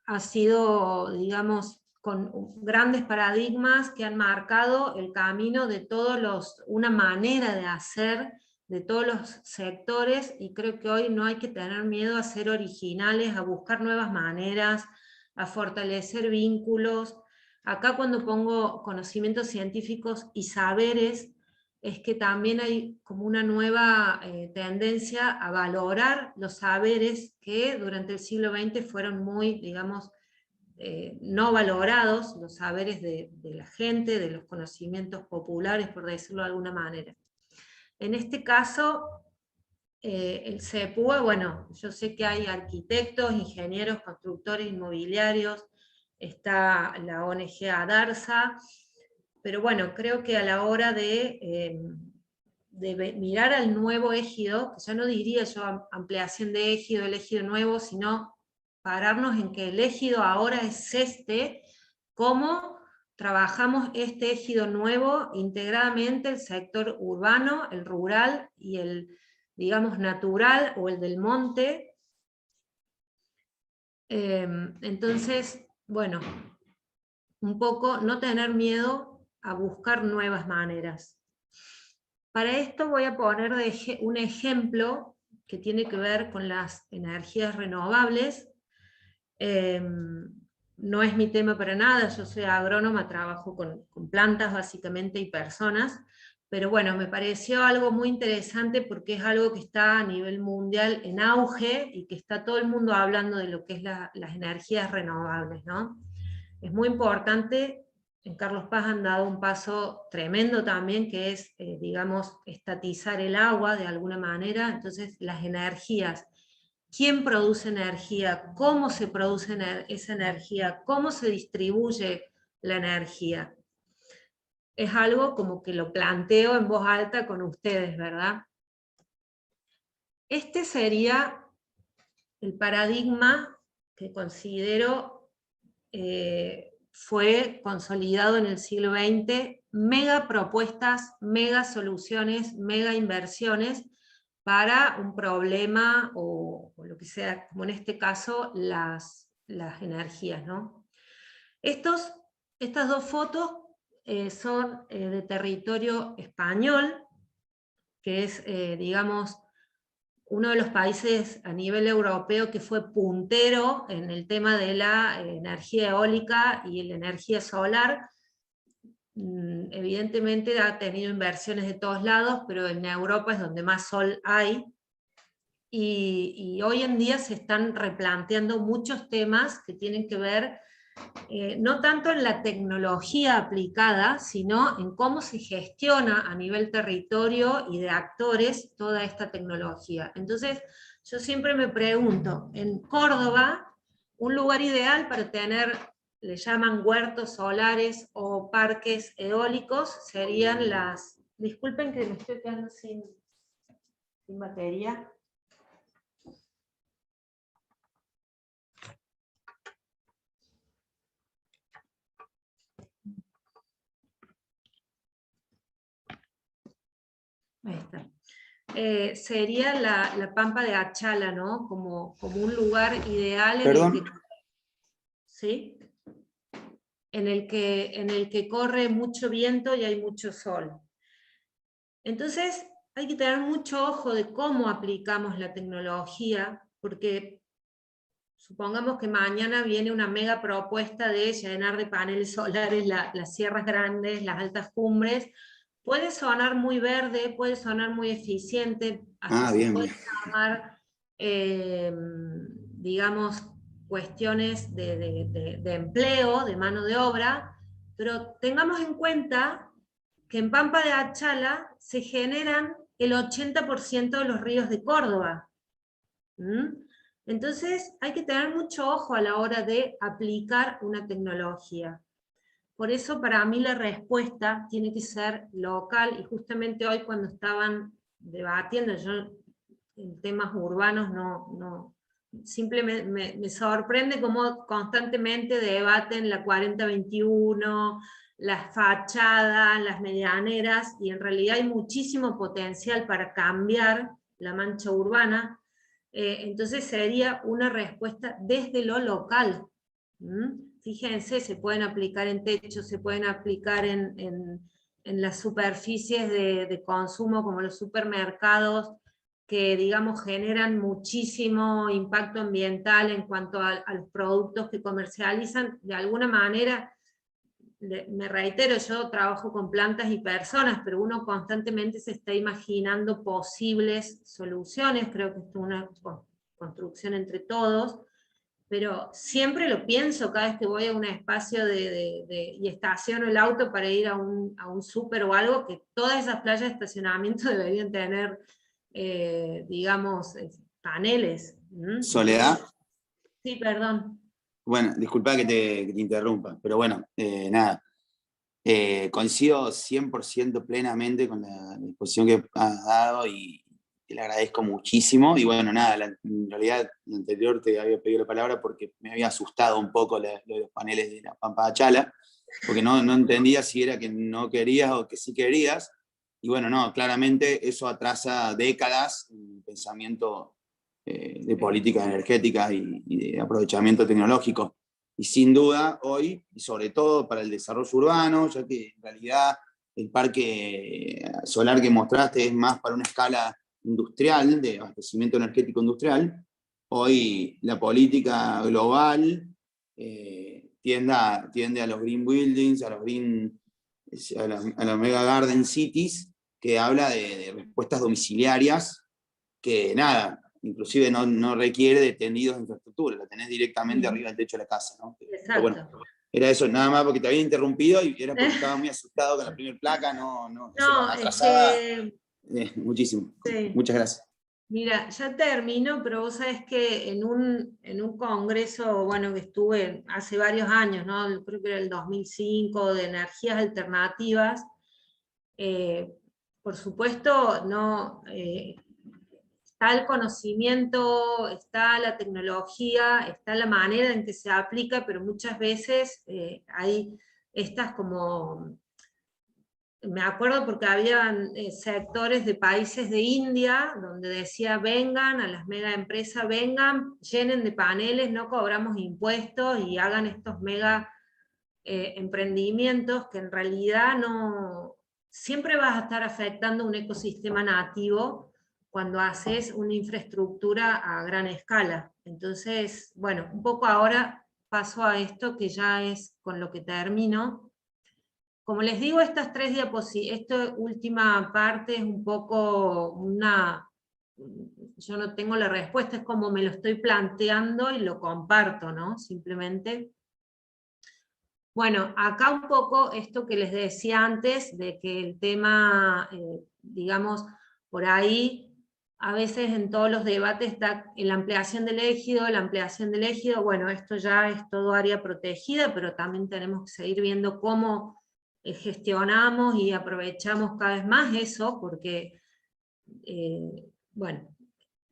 Speaker 1: ha sido, digamos, con grandes paradigmas que han marcado el camino de una manera de hacer de todos los sectores, y creo que hoy no hay que tener miedo a ser originales, a buscar nuevas maneras, a fortalecer vínculos. Acá cuando pongo conocimientos científicos y saberes, es que también hay como una nueva tendencia a valorar los saberes que durante el siglo XX fueron muy, digamos, no valorados, los saberes de la gente, de los conocimientos populares, por decirlo de alguna manera. En este caso, el CEPUA, bueno, yo sé que hay arquitectos, ingenieros, constructores inmobiliarios, está la ONG Adarsa, pero bueno, creo que a la hora de mirar al nuevo ejido, que ya no diría yo ampliación de ejido, el ejido nuevo, sino pararnos en que el ejido ahora es cómo trabajamos este ejido nuevo integradamente, el sector urbano, el rural y el, digamos, natural o el del monte. Entonces, bueno, un poco no tener miedo a buscar nuevas maneras. Para esto voy a poner un ejemplo que tiene que ver con las energías renovables. No es mi tema para nada, yo soy agrónoma, trabajo con plantas básicamente y personas, pero bueno, me pareció algo muy interesante porque es algo que está a nivel mundial en auge y que está todo el mundo hablando de lo que es las energías renovables, ¿no? Es muy importante. En Carlos Paz han dado un paso tremendo también, que es, digamos, estatizar el agua de alguna manera. Entonces, las energías, quién produce energía, cómo se produce esa energía, cómo se distribuye la energía. Es algo como que lo planteo en voz alta con ustedes, ¿verdad? Este sería el paradigma que considero fue consolidado en el siglo XX, mega propuestas, mega soluciones, mega inversiones para un problema o lo que sea, como en este caso las energías, ¿no? Estas dos fotos son de territorio español, que es, digamos, uno de los países a nivel europeo que fue puntero en el tema de la energía eólica y la energía solar. Evidentemente ha tenido inversiones de todos lados, pero en Europa es donde más sol hay, y hoy en día se están replanteando muchos temas que tienen que ver no tanto en la tecnología aplicada, sino en cómo se gestiona a nivel territorio y de actores toda esta tecnología. Entonces, yo siempre me pregunto, en Córdoba, un lugar ideal para tener, le llaman huertos solares o parques eólicos, serían las... Disculpen que me estoy quedando sin batería. Ahí está. Sería la Pampa de Achala, ¿no? Como un lugar ideal en el que, ¿sí? en el que corre mucho viento y hay mucho sol. Entonces hay que tener mucho ojo de cómo aplicamos la tecnología, porque supongamos que mañana viene una mega propuesta de llenar de paneles solares las sierras grandes, las altas cumbres. Puede sonar muy verde, puede sonar muy eficiente, hasta se puede llamar, digamos, cuestiones de empleo, de mano de obra, pero tengamos en cuenta que en Pampa de Achala se generan el 80% de los ríos de Córdoba. Entonces hay que tener mucho ojo a la hora de aplicar una tecnología. Por eso para mí la respuesta tiene que ser local, y justamente hoy cuando estaban debatiendo, yo en temas urbanos simplemente me sorprende cómo constantemente debaten la 4021, las fachadas, las medianeras, y en realidad hay muchísimo potencial para cambiar la mancha urbana. Entonces sería una respuesta desde lo local. Fíjense, se pueden aplicar en techos, se pueden aplicar en las superficies de consumo como los supermercados, que digamos generan muchísimo impacto ambiental en cuanto a los productos que comercializan. De alguna manera, me reitero, yo trabajo con plantas y personas, pero uno constantemente se está imaginando posibles soluciones. Creo que esto es una construcción entre todos, pero siempre lo pienso cada vez que voy a un espacio y estaciono el auto para ir a un súper o algo, que todas esas playas de estacionamiento deberían tener, digamos, paneles.
Speaker 3: Soledad.
Speaker 1: Sí, perdón.
Speaker 3: Bueno, disculpa que te interrumpa, pero bueno, nada. Coincido 100% plenamente con la exposición que has dado y te la agradezco muchísimo. Y bueno, nada, en realidad la anterior te había pedido la palabra porque me había asustado un poco lo de los paneles de la Pampa de Achala, porque no entendía si era que no querías o que sí querías. Y bueno, no, claramente eso atrasa décadas en pensamiento de políticas energéticas y de aprovechamiento tecnológico. Y sin duda hoy, y sobre todo para el desarrollo urbano, ya que en realidad el parque solar que mostraste es más para una escala industrial, de abastecimiento energético industrial, hoy la política global tiende a los green buildings, a los mega garden cities, que habla de respuestas domiciliarias que nada, inclusive no requiere de tendidos de infraestructura, la tenés directamente arriba del techo de la casa, ¿no? Pero bueno, era eso, nada más porque te había interrumpido y era porque estaba muy asustado con la primera placa, se nos atrasaba muchísimo. Sí. Muchas gracias.
Speaker 1: Mira, ya termino, pero vos sabés que en un congreso, bueno, que estuve hace varios años, ¿no? Creo que era el 2005, de energías alternativas, por supuesto, no... está el conocimiento, está la tecnología, está la manera en que se aplica, pero muchas veces hay estas como... Me acuerdo porque había sectores de países de India donde decía vengan a las mega empresas, vengan, llenen de paneles, no cobramos impuestos y hagan estos mega emprendimientos que en realidad no... Siempre vas a estar afectando un ecosistema nativo, cuando haces una infraestructura a gran escala. Entonces, bueno, un poco ahora paso a esto que ya es con lo que termino. Como les digo, estas 3 diapositivas, esta última parte es un poco yo no tengo la respuesta, es como me lo estoy planteando y lo comparto, ¿no? Simplemente. Bueno, acá un poco esto que les decía antes, de que el tema, digamos, por ahí, a veces en todos los debates está la ampliación del ejido, bueno, esto ya es todo área protegida, pero también tenemos que seguir viendo cómo gestionamos y aprovechamos cada vez más eso, porque, bueno,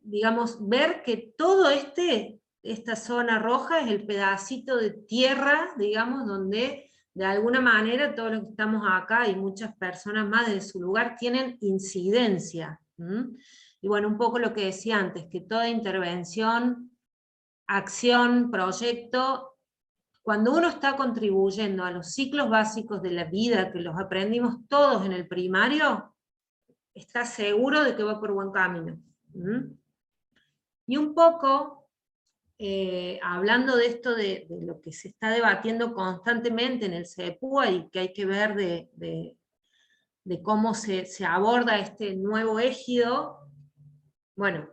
Speaker 1: digamos, ver que todo esta zona roja es el pedacito de tierra, digamos, donde de alguna manera todos los que estamos acá y muchas personas más de su lugar tienen incidencia. Y bueno, un poco lo que decía antes, que toda intervención, acción, proyecto, cuando uno está contribuyendo a los ciclos básicos de la vida, que los aprendimos todos en el primario, está seguro de que va por buen camino. Y un poco, hablando de esto de lo que se está debatiendo constantemente en el CEPUA y que hay que ver de cómo se aborda este nuevo ejido, bueno,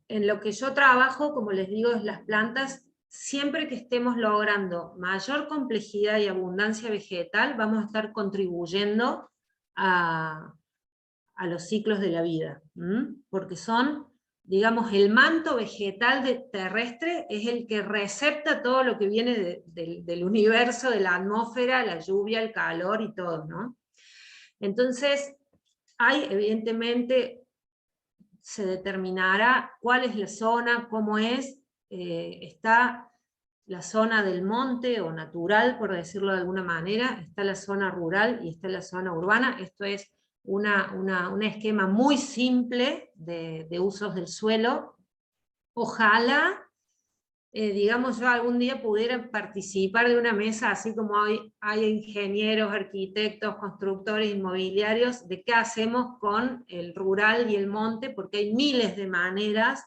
Speaker 1: en lo que yo trabajo, como les digo, es las plantas. Siempre que estemos logrando mayor complejidad y abundancia vegetal, vamos a estar contribuyendo a los ciclos de la vida, porque son, digamos, el manto vegetal terrestre es el que recepta todo lo que viene del universo, de la atmósfera, la lluvia, el calor y todo, ¿no? Entonces, evidentemente, se determinará cuál es la zona, cómo es, está la zona del monte o natural, por decirlo de alguna manera, está la zona rural y está la zona urbana. Esto es un esquema muy simple de usos del suelo. Ojalá, digamos, yo algún día pudiera participar de una mesa, así como hay ingenieros, arquitectos, constructores inmobiliarios, de qué hacemos con el rural y el monte, porque hay miles de maneras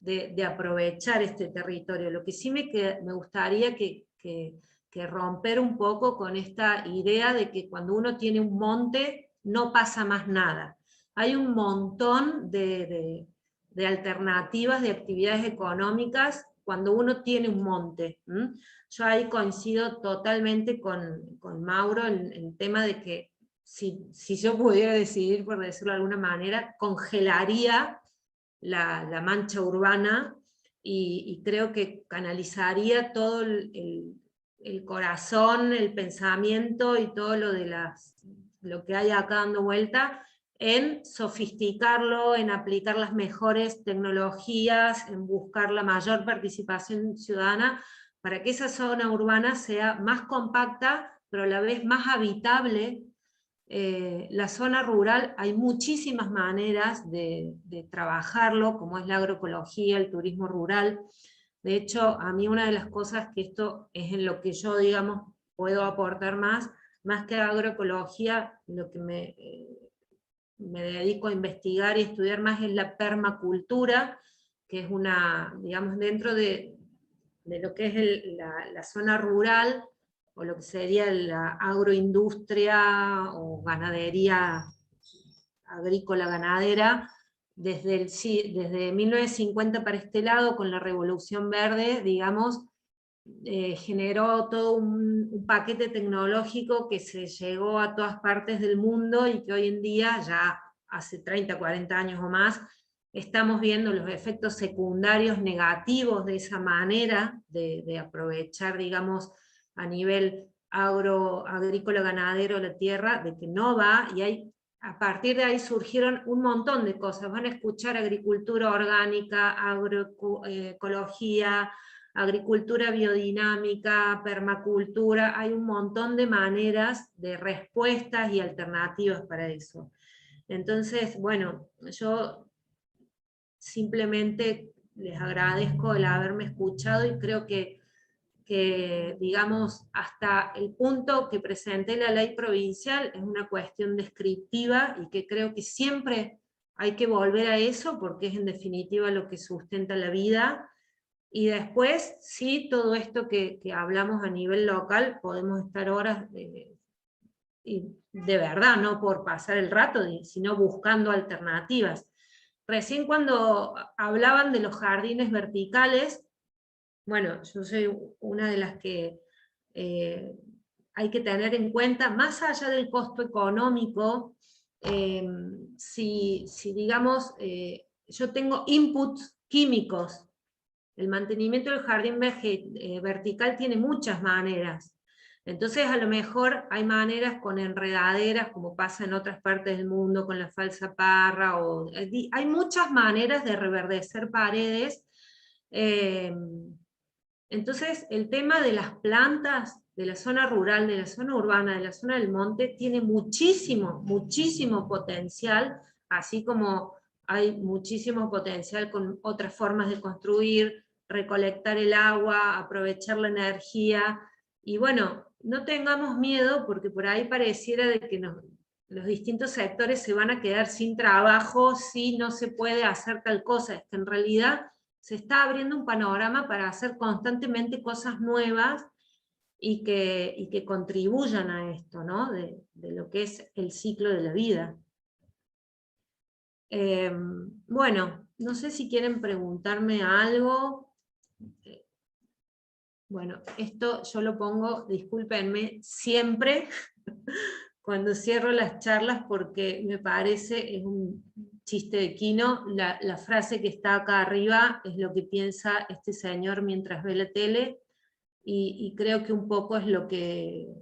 Speaker 1: de aprovechar este territorio. Lo que sí me gustaría que romper un poco con esta idea de que cuando uno tiene un monte no pasa más nada. Hay un montón de alternativas, de actividades económicas cuando uno tiene un monte. Yo ahí coincido totalmente con Mauro en el tema de que si yo pudiera decidir, por decirlo de alguna manera, congelaría la mancha urbana y creo que canalizaría todo el corazón, el pensamiento y todo lo que hay acá dando vuelta en sofisticarlo, en aplicar las mejores tecnologías, en buscar la mayor participación ciudadana, para que esa zona urbana sea más compacta, pero a la vez más habitable. La zona rural hay muchísimas maneras de trabajarlo, como es la agroecología, el turismo rural. De hecho, a mí una de las cosas que esto es en lo que yo, digamos, puedo aportar más que agroecología, lo que me dedico a investigar y estudiar más es la permacultura, que es una, digamos, dentro de lo que es la zona rural, o lo que sería la agroindustria o ganadería agrícola ganadera, desde 1950 para este lado, con la Revolución Verde, digamos, generó todo un paquete tecnológico que se llegó a todas partes del mundo y que hoy en día, ya hace 30, 40 años o más, estamos viendo los efectos secundarios negativos de esa manera de aprovechar, digamos, a nivel agrícola ganadero la tierra, de que no va, y a partir de ahí surgieron un montón de cosas. Van a escuchar agricultura orgánica, agroecología, agricultura biodinámica, permacultura, hay un montón de maneras de respuestas y alternativas para eso. Entonces, bueno, yo simplemente les agradezco el haberme escuchado y creo que digamos, hasta el punto que presenté la ley provincial es una cuestión descriptiva y que creo que siempre hay que volver a eso porque es en definitiva lo que sustenta la vida. Y después, sí, todo esto que hablamos a nivel local, podemos estar horas, y de verdad, no por pasar el rato, sino buscando alternativas. Recién cuando hablaban de los jardines verticales, bueno, yo soy una de las que hay que tener en cuenta, más allá del costo económico, si digamos, yo tengo inputs químicos. El mantenimiento del jardín vertical tiene muchas maneras. Entonces a lo mejor hay maneras con enredaderas, como pasa en otras partes del mundo, con la falsa parra, hay muchas maneras de reverdecer paredes. Entonces el tema de las plantas, de la zona rural, de la zona urbana, de la zona del monte, tiene muchísimo, muchísimo potencial, así como hay muchísimo potencial con otras formas de construir, recolectar el agua, aprovechar la energía, y bueno, no tengamos miedo, porque por ahí pareciera de que los distintos sectores se van a quedar sin trabajo si no se puede hacer tal cosa. Es que en realidad se está abriendo un panorama para hacer constantemente cosas nuevas y que contribuyan a esto, ¿no? De lo que es el ciclo de la vida. Bueno, no sé si quieren preguntarme algo. Bueno, esto yo lo pongo, discúlpenme, siempre cuando cierro las charlas, porque me parece, es un chiste de Quino, la frase que está acá arriba es lo que piensa este señor mientras ve la tele, y creo que un poco es lo que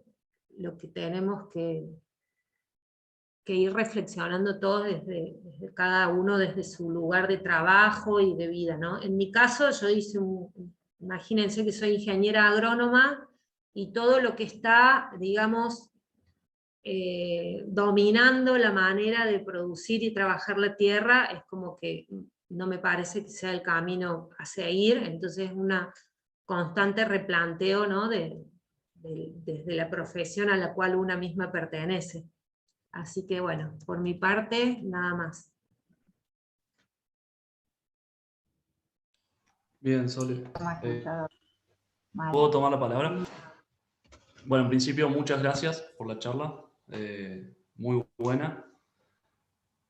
Speaker 1: tenemos que ir reflexionando todos desde cada uno, desde su lugar de trabajo y de vida, ¿no? En mi caso, yo hice imagínense que soy ingeniera agrónoma, y todo lo que está, digamos, dominando la manera de producir y trabajar la tierra, es como que no me parece que sea el camino a seguir. Entonces es una constante replanteo, ¿no? desde la profesión a la cual una misma pertenece. Así que bueno, por mi parte, nada más.
Speaker 2: Bien, Sole. ¿Puedo tomar la palabra? Bueno, en principio, muchas gracias por la charla. Muy buena.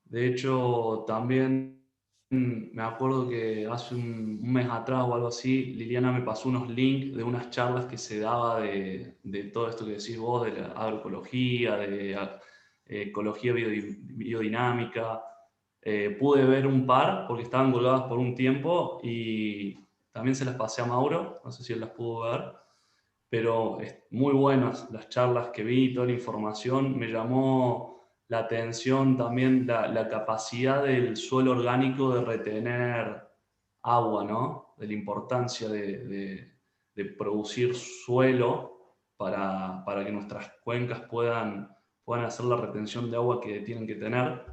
Speaker 2: De hecho, también me acuerdo que hace un mes atrás o algo así, Liliana me pasó unos links de unas charlas que se daba de todo esto que decís vos, de la agroecología, de ecología biodinámica. Pude ver un par porque estaban colgadas por un tiempo, y también se las pasé a Mauro, no sé si él las pudo ver, pero muy buenas las charlas que vi, toda la información. Me llamó la atención también la capacidad del suelo orgánico de retener agua, ¿no? De la importancia de producir suelo para que nuestras cuencas puedan hacer la retención de agua que tienen que tener.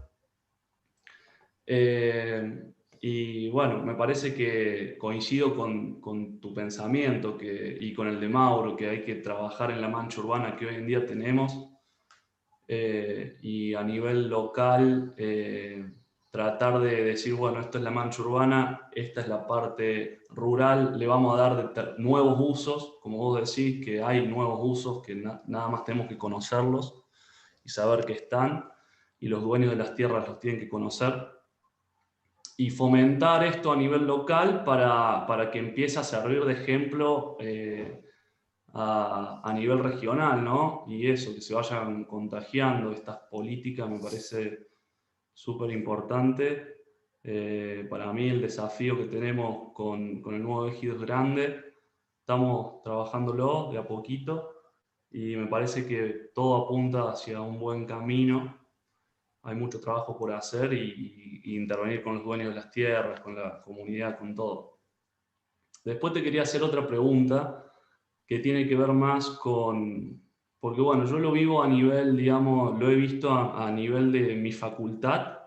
Speaker 2: Y bueno, me parece que coincido con tu pensamiento y con el de Mauro, que hay que trabajar en la mancha urbana que hoy en día tenemos, y a nivel local tratar de decir, bueno, esto es la mancha urbana, esta es la parte rural, le vamos a dar nuevos usos, como vos decís, que hay nuevos usos que nada más tenemos que conocerlos y saber que están, y los dueños de las tierras los tienen que conocer, y fomentar esto a nivel local para que empiece a servir de ejemplo a nivel regional, ¿no? Y eso, que se vayan contagiando estas políticas, me parece súper importante. Para mí el desafío que tenemos con el nuevo ejido es grande, estamos trabajándolo de a poquito, y me parece que todo apunta hacia un buen camino. Hay mucho trabajo por hacer y intervenir con los dueños de las tierras, con la comunidad, con todo. Después te quería hacer otra pregunta que tiene que ver más con... Porque bueno, yo lo vivo a nivel, digamos, lo he visto a nivel de mi facultad,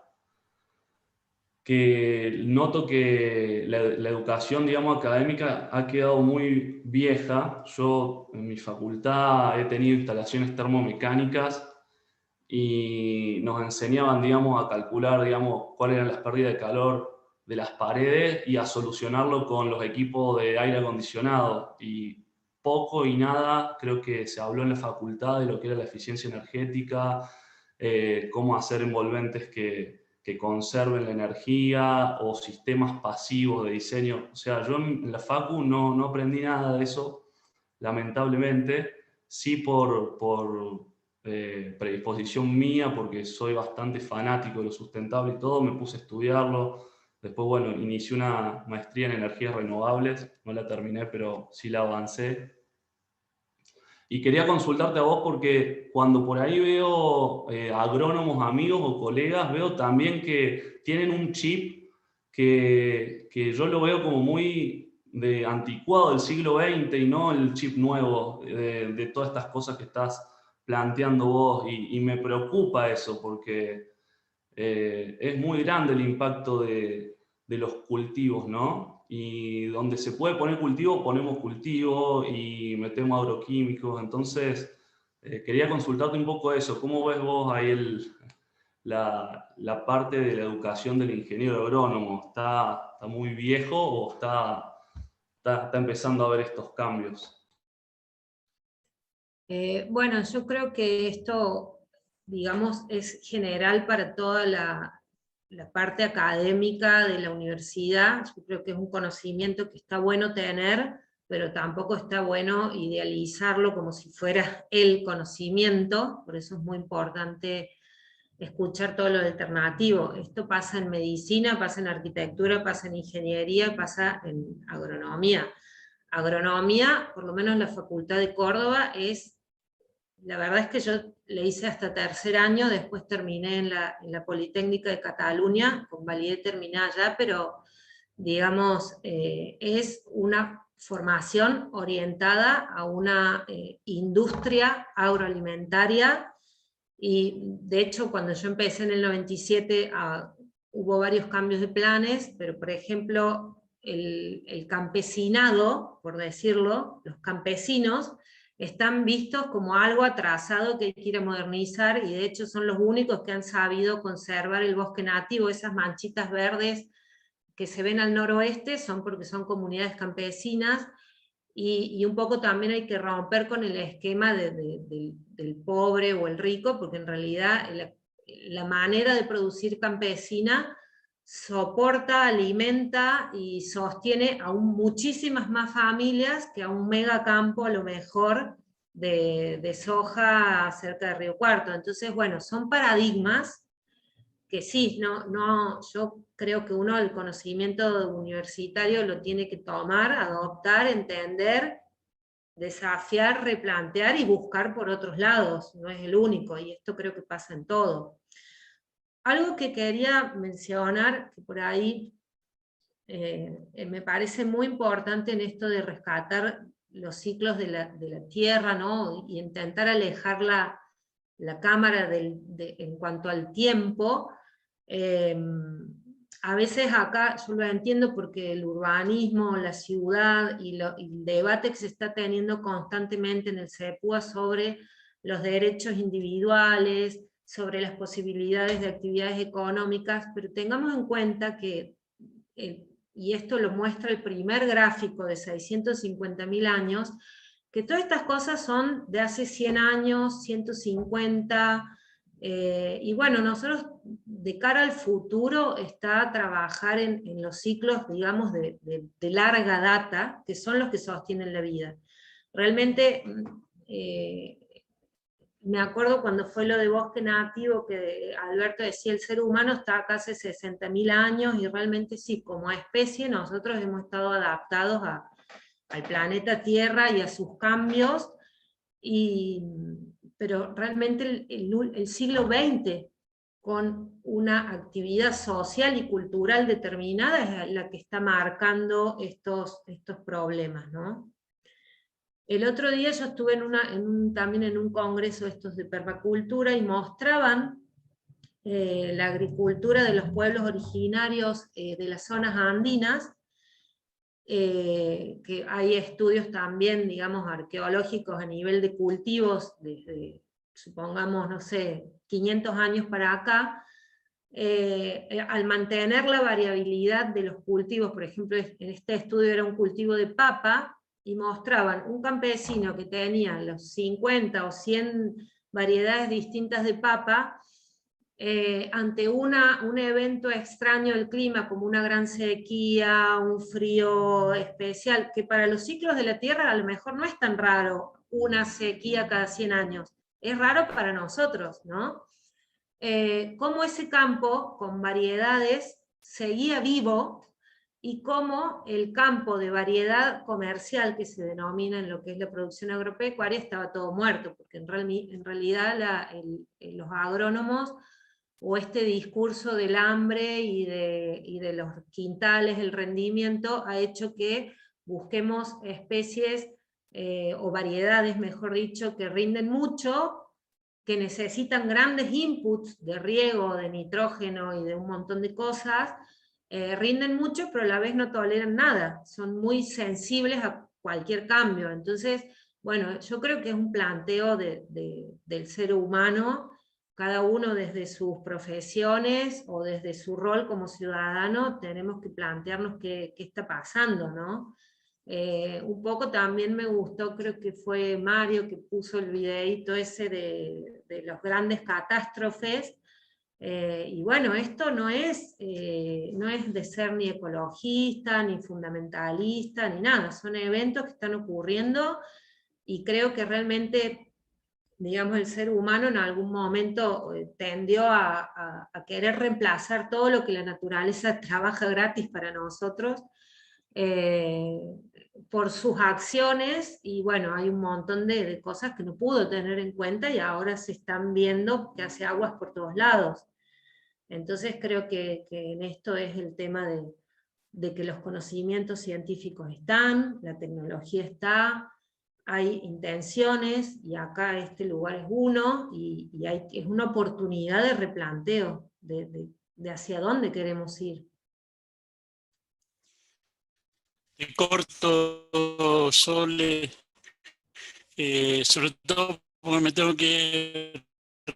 Speaker 2: que noto que la educación, digamos, académica ha quedado muy vieja. Yo en mi facultad he tenido instalaciones termomecánicas y nos enseñaban, digamos, a calcular, digamos, cuáles eran las pérdidas de calor de las paredes y a solucionarlo con los equipos de aire acondicionado. Y poco y nada creo que se habló en la facultad de lo que era la eficiencia energética, cómo hacer envolventes que conserven la energía o sistemas pasivos de diseño. O sea, yo en la facu no aprendí nada de eso, lamentablemente, sí por predisposición mía, porque soy bastante fanático de lo sustentable y todo, me puse a estudiarlo. Después, bueno, inicié una maestría en energías renovables, no la terminé, pero sí la avancé. Y quería consultarte a vos porque cuando por ahí veo agrónomos, amigos o colegas, veo también que tienen un chip que yo lo veo como muy de anticuado del siglo XX y no el chip nuevo de todas estas cosas que estás planteando vos. Y me preocupa eso porque es muy grande el impacto de los cultivos, ¿no? Y donde se puede poner cultivo, ponemos cultivo y metemos agroquímicos. Entonces, quería consultarte un poco eso. ¿Cómo ves vos ahí la parte de la educación del ingeniero agrónomo? ¿Está muy viejo o está empezando a haber estos cambios?
Speaker 1: Bueno, yo creo que esto, digamos, es general para toda la parte académica de la universidad. Yo creo que es un conocimiento que está bueno tener, pero tampoco está bueno idealizarlo como si fuera el conocimiento. Por eso es muy importante escuchar todo lo alternativo. Esto pasa en medicina, pasa en arquitectura, pasa en ingeniería, pasa en agronomía. Agronomía, por lo menos en la Facultad de Córdoba, la verdad es que yo le hice hasta tercer año, después terminé en la Politécnica de Cataluña, convalidé, terminé allá, pero digamos, es una formación orientada a una industria agroalimentaria, y de hecho cuando yo empecé en el 97 hubo varios cambios de planes, pero por ejemplo el campesinado, por decirlo, los campesinos, están vistos como algo atrasado que hay que ir a modernizar, y de hecho son los únicos que han sabido conservar el bosque nativo. Esas manchitas verdes que se ven al noroeste son porque son comunidades campesinas, y un poco también hay que romper con el esquema del pobre o el rico, porque en realidad la manera de producir campesina soporta, alimenta y sostiene aún muchísimas más familias que a un megacampo a lo mejor de soja cerca de Río Cuarto. Entonces, bueno, son paradigmas que sí, yo creo que uno el conocimiento universitario lo tiene que tomar, adoptar, entender, desafiar, replantear y buscar por otros lados, no es el único, y esto creo que pasa en todo. Algo que quería mencionar, que por ahí me parece muy importante en esto de rescatar los ciclos de la Tierra, ¿no? Y intentar alejar la cámara en cuanto al tiempo. A veces acá yo lo entiendo porque el urbanismo, la ciudad y el debate que se está teniendo constantemente en el CEPUA sobre los derechos individuales, sobre las posibilidades de actividades económicas, pero tengamos en cuenta que, y esto lo muestra el primer gráfico de 650.000 años, que todas estas cosas son de hace 100 años, 150, y bueno, nosotros de cara al futuro está trabajar en los ciclos, digamos, de larga data, que son los que sostienen la vida. Realmente, me acuerdo cuando fue lo de bosque nativo, que Alberto decía, el ser humano está acá hace 60.000 años, y realmente sí, como especie nosotros hemos estado adaptados al planeta Tierra y a sus cambios, pero realmente el siglo XX, con una actividad social y cultural determinada, es la que está marcando estos problemas, ¿no? El otro día yo estuve también en un congreso estos de permacultura, y mostraban la agricultura de los pueblos originarios de las zonas andinas, que hay estudios también, digamos, arqueológicos a nivel de cultivos, supongamos, no sé, 500 años para acá, al mantener la variabilidad de los cultivos, por ejemplo, en este estudio era un cultivo de papa, y mostraban un campesino que tenía los 50 o 100 variedades distintas de papa, ante un evento extraño del clima, como una gran sequía, un frío especial, que para los ciclos de la Tierra a lo mejor no es tan raro una sequía cada 100 años, es raro para nosotros, ¿no? Cómo ese campo con variedades seguía vivo, y cómo el campo de variedad comercial que se denomina en lo que es la producción agropecuaria estaba todo muerto, porque en realidad los agrónomos, o este discurso del hambre y de los quintales, el rendimiento, ha hecho que busquemos especies o variedades, mejor dicho, que rinden mucho, que necesitan grandes inputs de riego, de nitrógeno y de un montón de cosas, rinden mucho, pero a la vez no toleran nada, son muy sensibles a cualquier cambio. Entonces, bueno, yo creo que es un planteo del ser humano, cada uno desde sus profesiones o desde su rol como ciudadano, tenemos que plantearnos qué está pasando, ¿no? Un poco también me gustó, creo que fue Mario que puso el videíto ese de las grandes catástrofes, y bueno, esto no es de ser ni ecologista, ni fundamentalista, ni nada, son eventos que están ocurriendo, y creo que realmente, digamos, el ser humano en algún momento tendió a querer reemplazar todo lo que la naturaleza trabaja gratis para nosotros, eh, por sus acciones, y bueno, hay un montón de cosas que no pudo tener en cuenta, y ahora se están viendo que hace aguas por todos lados. Entonces creo que en esto es el tema de que los conocimientos científicos están, la tecnología está, hay intenciones, y acá este lugar es uno, y es una oportunidad de replanteo, de hacia dónde queremos ir.
Speaker 5: Te corto, Sole, sobre todo porque me tengo que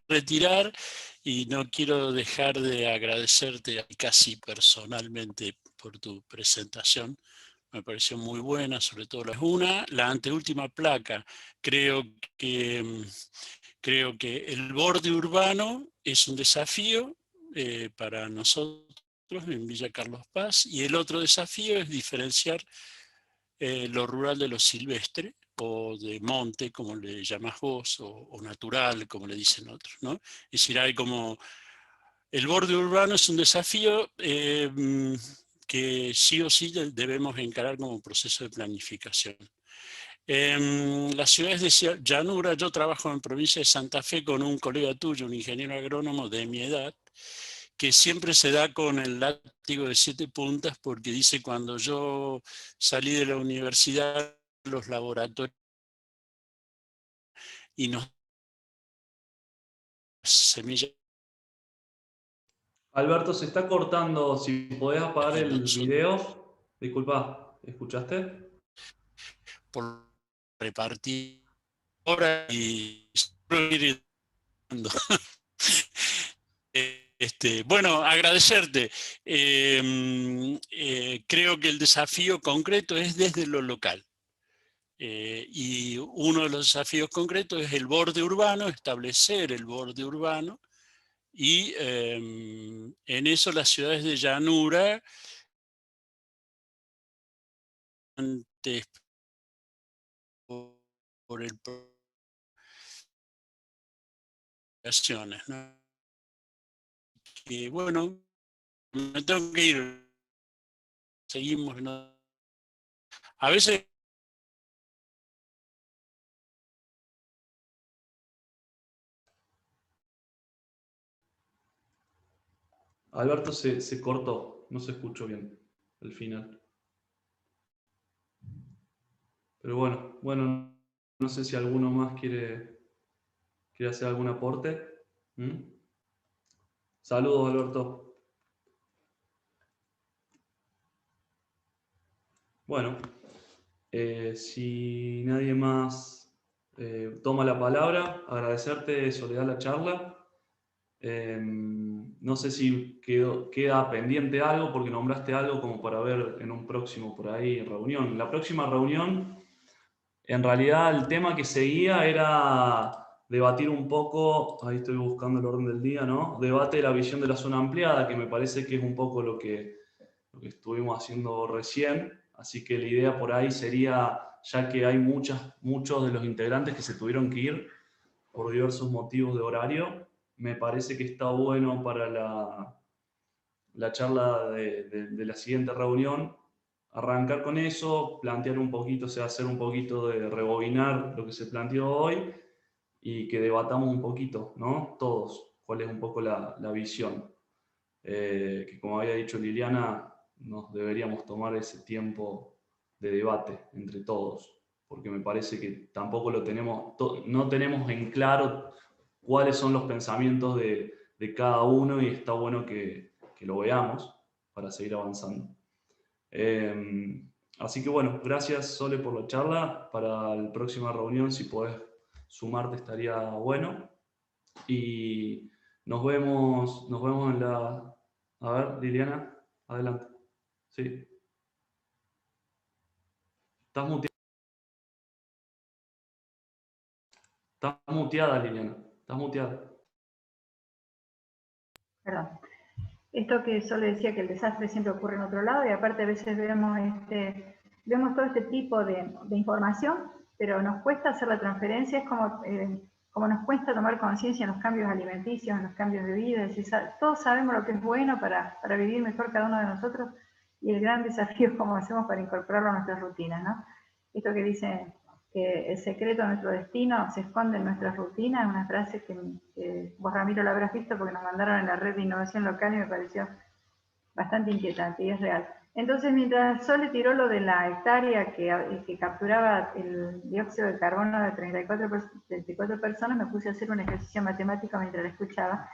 Speaker 5: retirar y no quiero dejar de agradecerte casi personalmente por tu presentación. Me pareció muy buena, sobre todo la anteúltima placa. Creo que el borde urbano es un desafío para nosotros en Villa Carlos Paz, y el otro desafío es diferenciar lo rural de lo silvestre, o de monte, como le llamas vos, o natural, como le dicen otros, ¿no? Es decir, hay como... El borde urbano es un desafío que sí o sí debemos encarar como un proceso de planificación. En las ciudades de llanura, yo trabajo en provincia de Santa Fe con un colega tuyo, un ingeniero agrónomo de mi edad, que siempre se da con el látigo de 7 puntas, porque dice: cuando yo salí de la universidad, los laboratorios y nos semillas.
Speaker 2: Alberto, se está cortando, si podés apagar
Speaker 5: Y
Speaker 2: el
Speaker 5: nosotros,
Speaker 2: video. Disculpa, ¿escuchaste?
Speaker 5: por repartir ahora y ir dando. Bueno, agradecerte. Creo que el desafío concreto es desde lo local. Y uno de los desafíos concretos es el borde urbano, establecer el borde urbano, y en eso las ciudades de llanura, antes por el ¿no? Que bueno, me tengo que ir, seguimos, ¿no? A veces
Speaker 2: Alberto se cortó, no se escuchó bien el final. Pero bueno, no sé si alguno más quiere hacer algún aporte. Saludos, Alberto. Bueno, si nadie más toma la palabra, agradecerte, Soledad, la charla. No sé si queda pendiente algo, porque nombraste algo como para ver en un próximo por ahí reunión. La próxima reunión, en realidad el tema que seguía era debatir un poco, ahí estoy buscando el orden del día, ¿no? Debate de la visión de la zona ampliada, que me parece que es un poco lo que estuvimos haciendo recién. Así que la idea por ahí sería, ya que hay muchos de los integrantes que se tuvieron que ir por diversos motivos de horario, me parece que está bueno para la charla de la siguiente reunión arrancar con eso, plantear un poquito, o sea, hacer un poquito de rebobinar lo que se planteó hoy y que debatamos un poquito, ¿no? Todos, cuál es un poco la visión. Que como había dicho Liliana, nos deberíamos tomar ese tiempo de debate entre todos, porque me parece que tampoco lo tenemos, no tenemos en claro cuáles son los pensamientos de cada uno y está bueno que lo veamos para seguir avanzando. Así que bueno, gracias Sole por la charla. Para la próxima reunión, si podés sumarte, estaría bueno. Y nos vemos en la... A ver, Liliana, adelante. Sí. Estás muteada, Liliana. Estás muteada.
Speaker 6: Perdón. Esto que solo decía que el desastre siempre ocurre en otro lado y aparte a veces vemos todo este tipo de información, pero nos cuesta hacer la transferencia, es como nos cuesta tomar conciencia en los cambios alimenticios, en los cambios de vida, es decir, todos sabemos lo que es bueno para vivir mejor cada uno de nosotros y el gran desafío es cómo hacemos para incorporarlo a nuestras rutinas, ¿no? Esto que dice que el secreto de nuestro destino se esconde en nuestras rutinas, es una frase que vos, Ramiro, la habrás visto porque nos mandaron en la red de innovación local y me pareció bastante inquietante y es real. Entonces, mientras Sole tiró lo de la hectárea que capturaba el dióxido de carbono de 34 personas, me puse a hacer un ejercicio matemático mientras la escuchaba,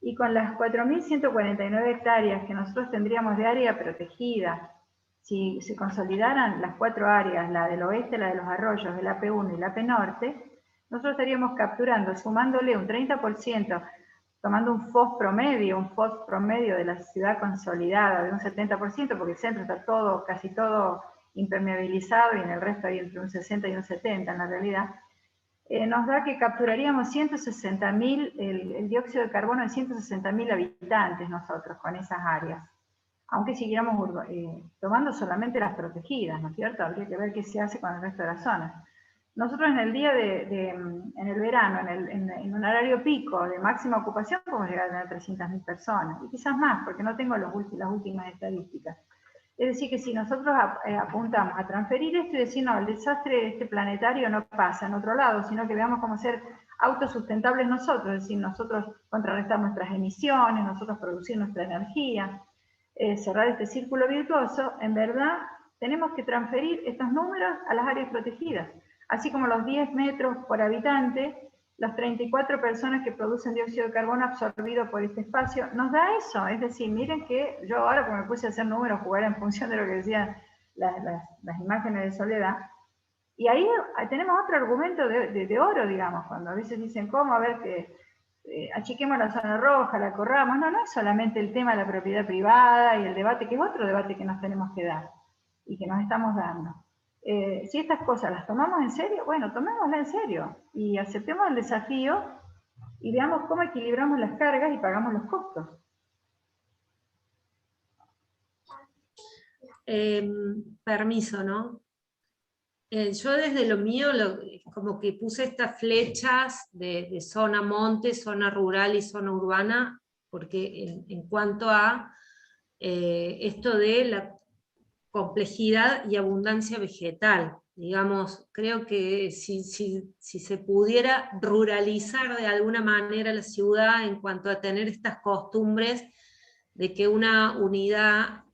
Speaker 6: y con las 4.149 hectáreas que nosotros tendríamos de área protegida, si se consolidaran las 4 áreas, la del oeste, la de los arroyos, el AP1 y el AP Norte, nosotros estaríamos capturando, sumándole un 30%, tomando un FOS promedio de la ciudad consolidada de un 70%, porque el centro está casi todo impermeabilizado y en el resto hay entre un 60 y un 70 en la realidad, nos da que capturaríamos 160.000, el dióxido de carbono de 160.000 habitantes nosotros con esas áreas. Aunque siguiéramos tomando solamente las protegidas, ¿no es cierto? Habría que ver qué se hace con el resto de las zonas. Nosotros en el día en el verano, en un horario pico de máxima ocupación, podemos llegar a tener 300.000 personas, y quizás más, porque no tengo las últimas estadísticas. Es decir, que si nosotros apuntamos a transferir esto y decir, no, el desastre planetario no pasa en otro lado, sino que veamos cómo ser autosustentables nosotros, es decir, nosotros contrarrestar nuestras emisiones, nosotros producir nuestra energía, cerrar este círculo virtuoso, en verdad tenemos que transferir estos números a las áreas protegidas, así como los 10 metros por habitante, las 34 personas que producen dióxido de carbono absorbido por este espacio, nos da eso. Es decir, miren que yo ahora, como me puse a hacer números, jugar en función de lo que decían las imágenes de Soledad, y ahí tenemos otro argumento de oro, digamos, cuando a veces dicen, ¿cómo? A ver, que achiquemos la zona roja, la corramos. No, no es solamente el tema de la propiedad privada y el debate, que es otro debate que nos tenemos que dar y que nos estamos dando. Si estas cosas las tomamos en serio, bueno, tomémoslas en serio y aceptemos el desafío y veamos cómo equilibramos las cargas y pagamos los costos.
Speaker 1: Permiso, ¿no? Yo desde lo mío, como que puse estas flechas de zona monte, zona rural y zona urbana, porque en cuanto a esto de la complejidad y abundancia vegetal, digamos, creo que si se pudiera ruralizar de alguna manera la ciudad en cuanto a tener estas costumbres de que una unidad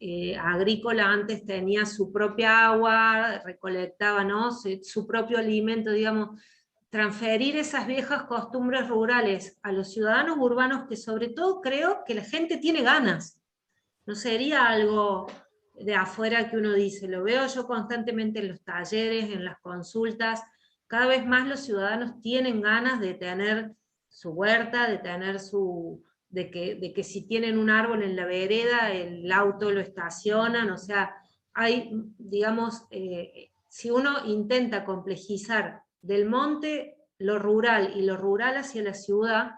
Speaker 1: agrícola antes tenía su propia agua, recolectaba, ¿no?, su propio alimento, digamos, transferir esas viejas costumbres rurales a los ciudadanos urbanos, que sobre todo creo que la gente tiene ganas. No sería algo de afuera que uno dice, lo veo yo constantemente en los talleres, en las consultas, cada vez más los ciudadanos tienen ganas de tener su huerta, de tener de que si tienen un árbol en la vereda, el auto lo estacionan, o sea, hay, digamos, si uno intenta complejizar del monte lo rural y lo rural hacia la ciudad,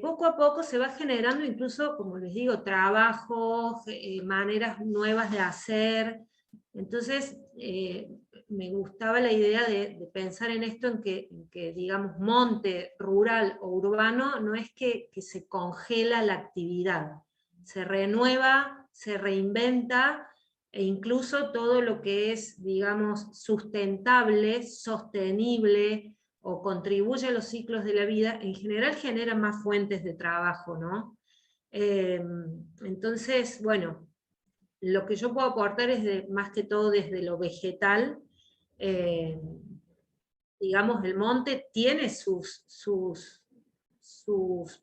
Speaker 1: poco a poco se va generando incluso, como les digo, trabajos, maneras nuevas de hacer. Entonces, me gustaba la idea de pensar en esto, en que, digamos, monte, rural o urbano, no es que se congela la actividad, se renueva, se reinventa, e incluso todo lo que es, digamos, sustentable, sostenible, o contribuye a los ciclos de la vida, en general genera más fuentes de trabajo, ¿no? Entonces, bueno, lo que yo puedo aportar es más que todo desde lo vegetal. Digamos, el monte tiene sus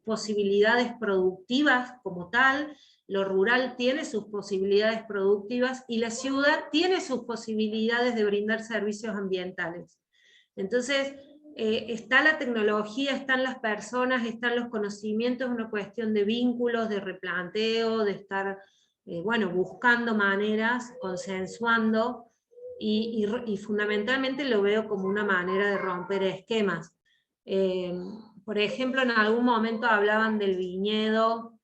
Speaker 1: posibilidades productivas como tal, lo rural tiene sus posibilidades productivas, y la ciudad tiene sus posibilidades de brindar servicios ambientales. Entonces, está la tecnología, están las personas, están los conocimientos, es una cuestión de vínculos, de replanteo, de estar, bueno, buscando maneras, consensuando, y fundamentalmente lo veo como una manera de romper esquemas. Por ejemplo, en algún momento hablaban del viñedo.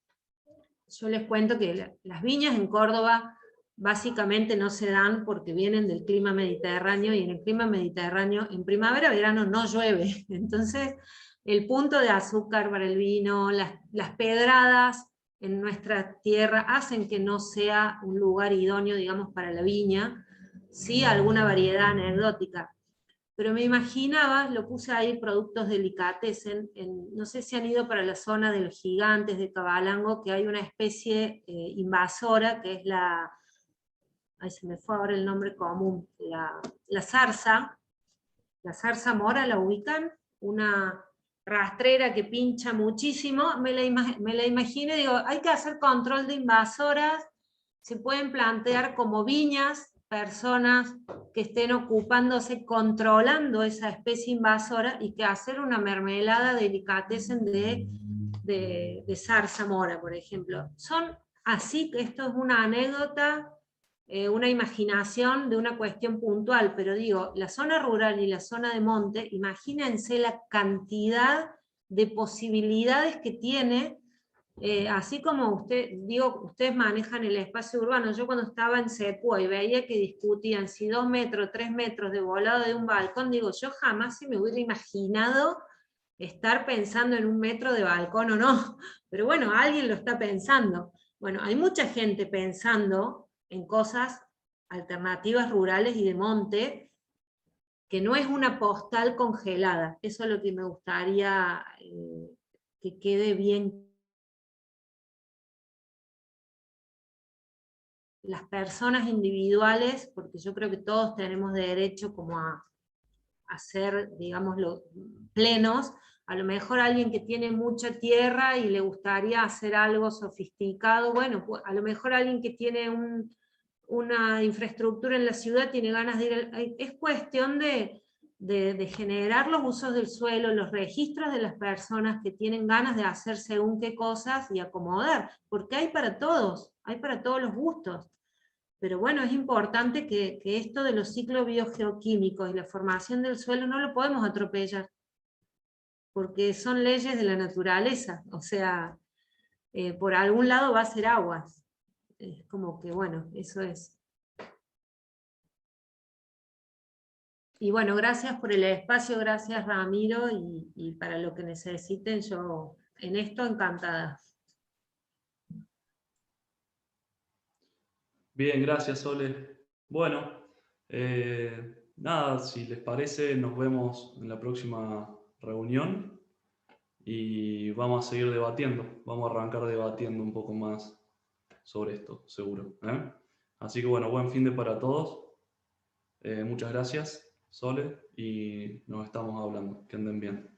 Speaker 1: Yo les cuento que las viñas en Córdoba básicamente no se dan porque vienen del clima mediterráneo, y en el clima mediterráneo en primavera, verano no llueve. Entonces, el punto de azúcar para el vino, las pedradas en nuestra tierra hacen que no sea un lugar idóneo, digamos, para la viña. Sí, alguna variedad anecdótica. Pero me imaginaba, lo puse ahí, productos delicatessen, no sé si han ido para la zona de los Gigantes de Cabalango, que hay una especie invasora, que es ahí se me fue ahora el nombre común, la zarza mora, ¿la ubican? Una rastrera que pincha muchísimo. Me la imaginé, digo, hay que hacer control de invasoras, se pueden plantear como viñas, personas que estén ocupándose, controlando esa especie invasora, y que hacer una mermelada delicatessen de zarzamora, por ejemplo. Son así, que esto es una anécdota, una imaginación de una cuestión puntual, pero digo, la zona rural y la zona de monte, imagínense la cantidad de posibilidades que tiene. Así como ustedes manejan el espacio urbano. Yo cuando estaba en Cepúa y veía que discutían si 2 metros, 3 metros de volado de un balcón, digo, yo jamás se me hubiera imaginado estar pensando en 1 metro de balcón o no, pero bueno, alguien lo está pensando. Bueno, hay mucha gente pensando en cosas alternativas rurales y de monte, que no es una postal congelada. Eso es lo que me gustaría que quede bien. Las personas individuales, porque yo creo que todos tenemos derecho como a ser, digámoslo, plenos. A lo mejor alguien que tiene mucha tierra y le gustaría hacer algo sofisticado, bueno, pues a lo mejor alguien que tiene una infraestructura en la ciudad tiene ganas de ir, es cuestión de generar los usos del suelo, los registros de las personas que tienen ganas de hacer según qué cosas y acomodar, porque hay para todos los gustos. Pero bueno, es importante que esto de los ciclos biogeoquímicos y la formación del suelo no lo podemos atropellar, porque son leyes de la naturaleza, o sea, por algún lado va a ser aguas. Es como que, bueno, eso es. Y bueno, gracias por el espacio, gracias Ramiro, y para lo que necesiten, yo en esto encantada.
Speaker 2: Bien, gracias, Sole. Bueno, nada, si les parece, nos vemos en la próxima reunión y vamos a seguir debatiendo. Vamos a arrancar debatiendo un poco más sobre esto, seguro. Así que bueno, buen fin de para todos. Muchas gracias, Sole, y nos estamos hablando. Que anden bien.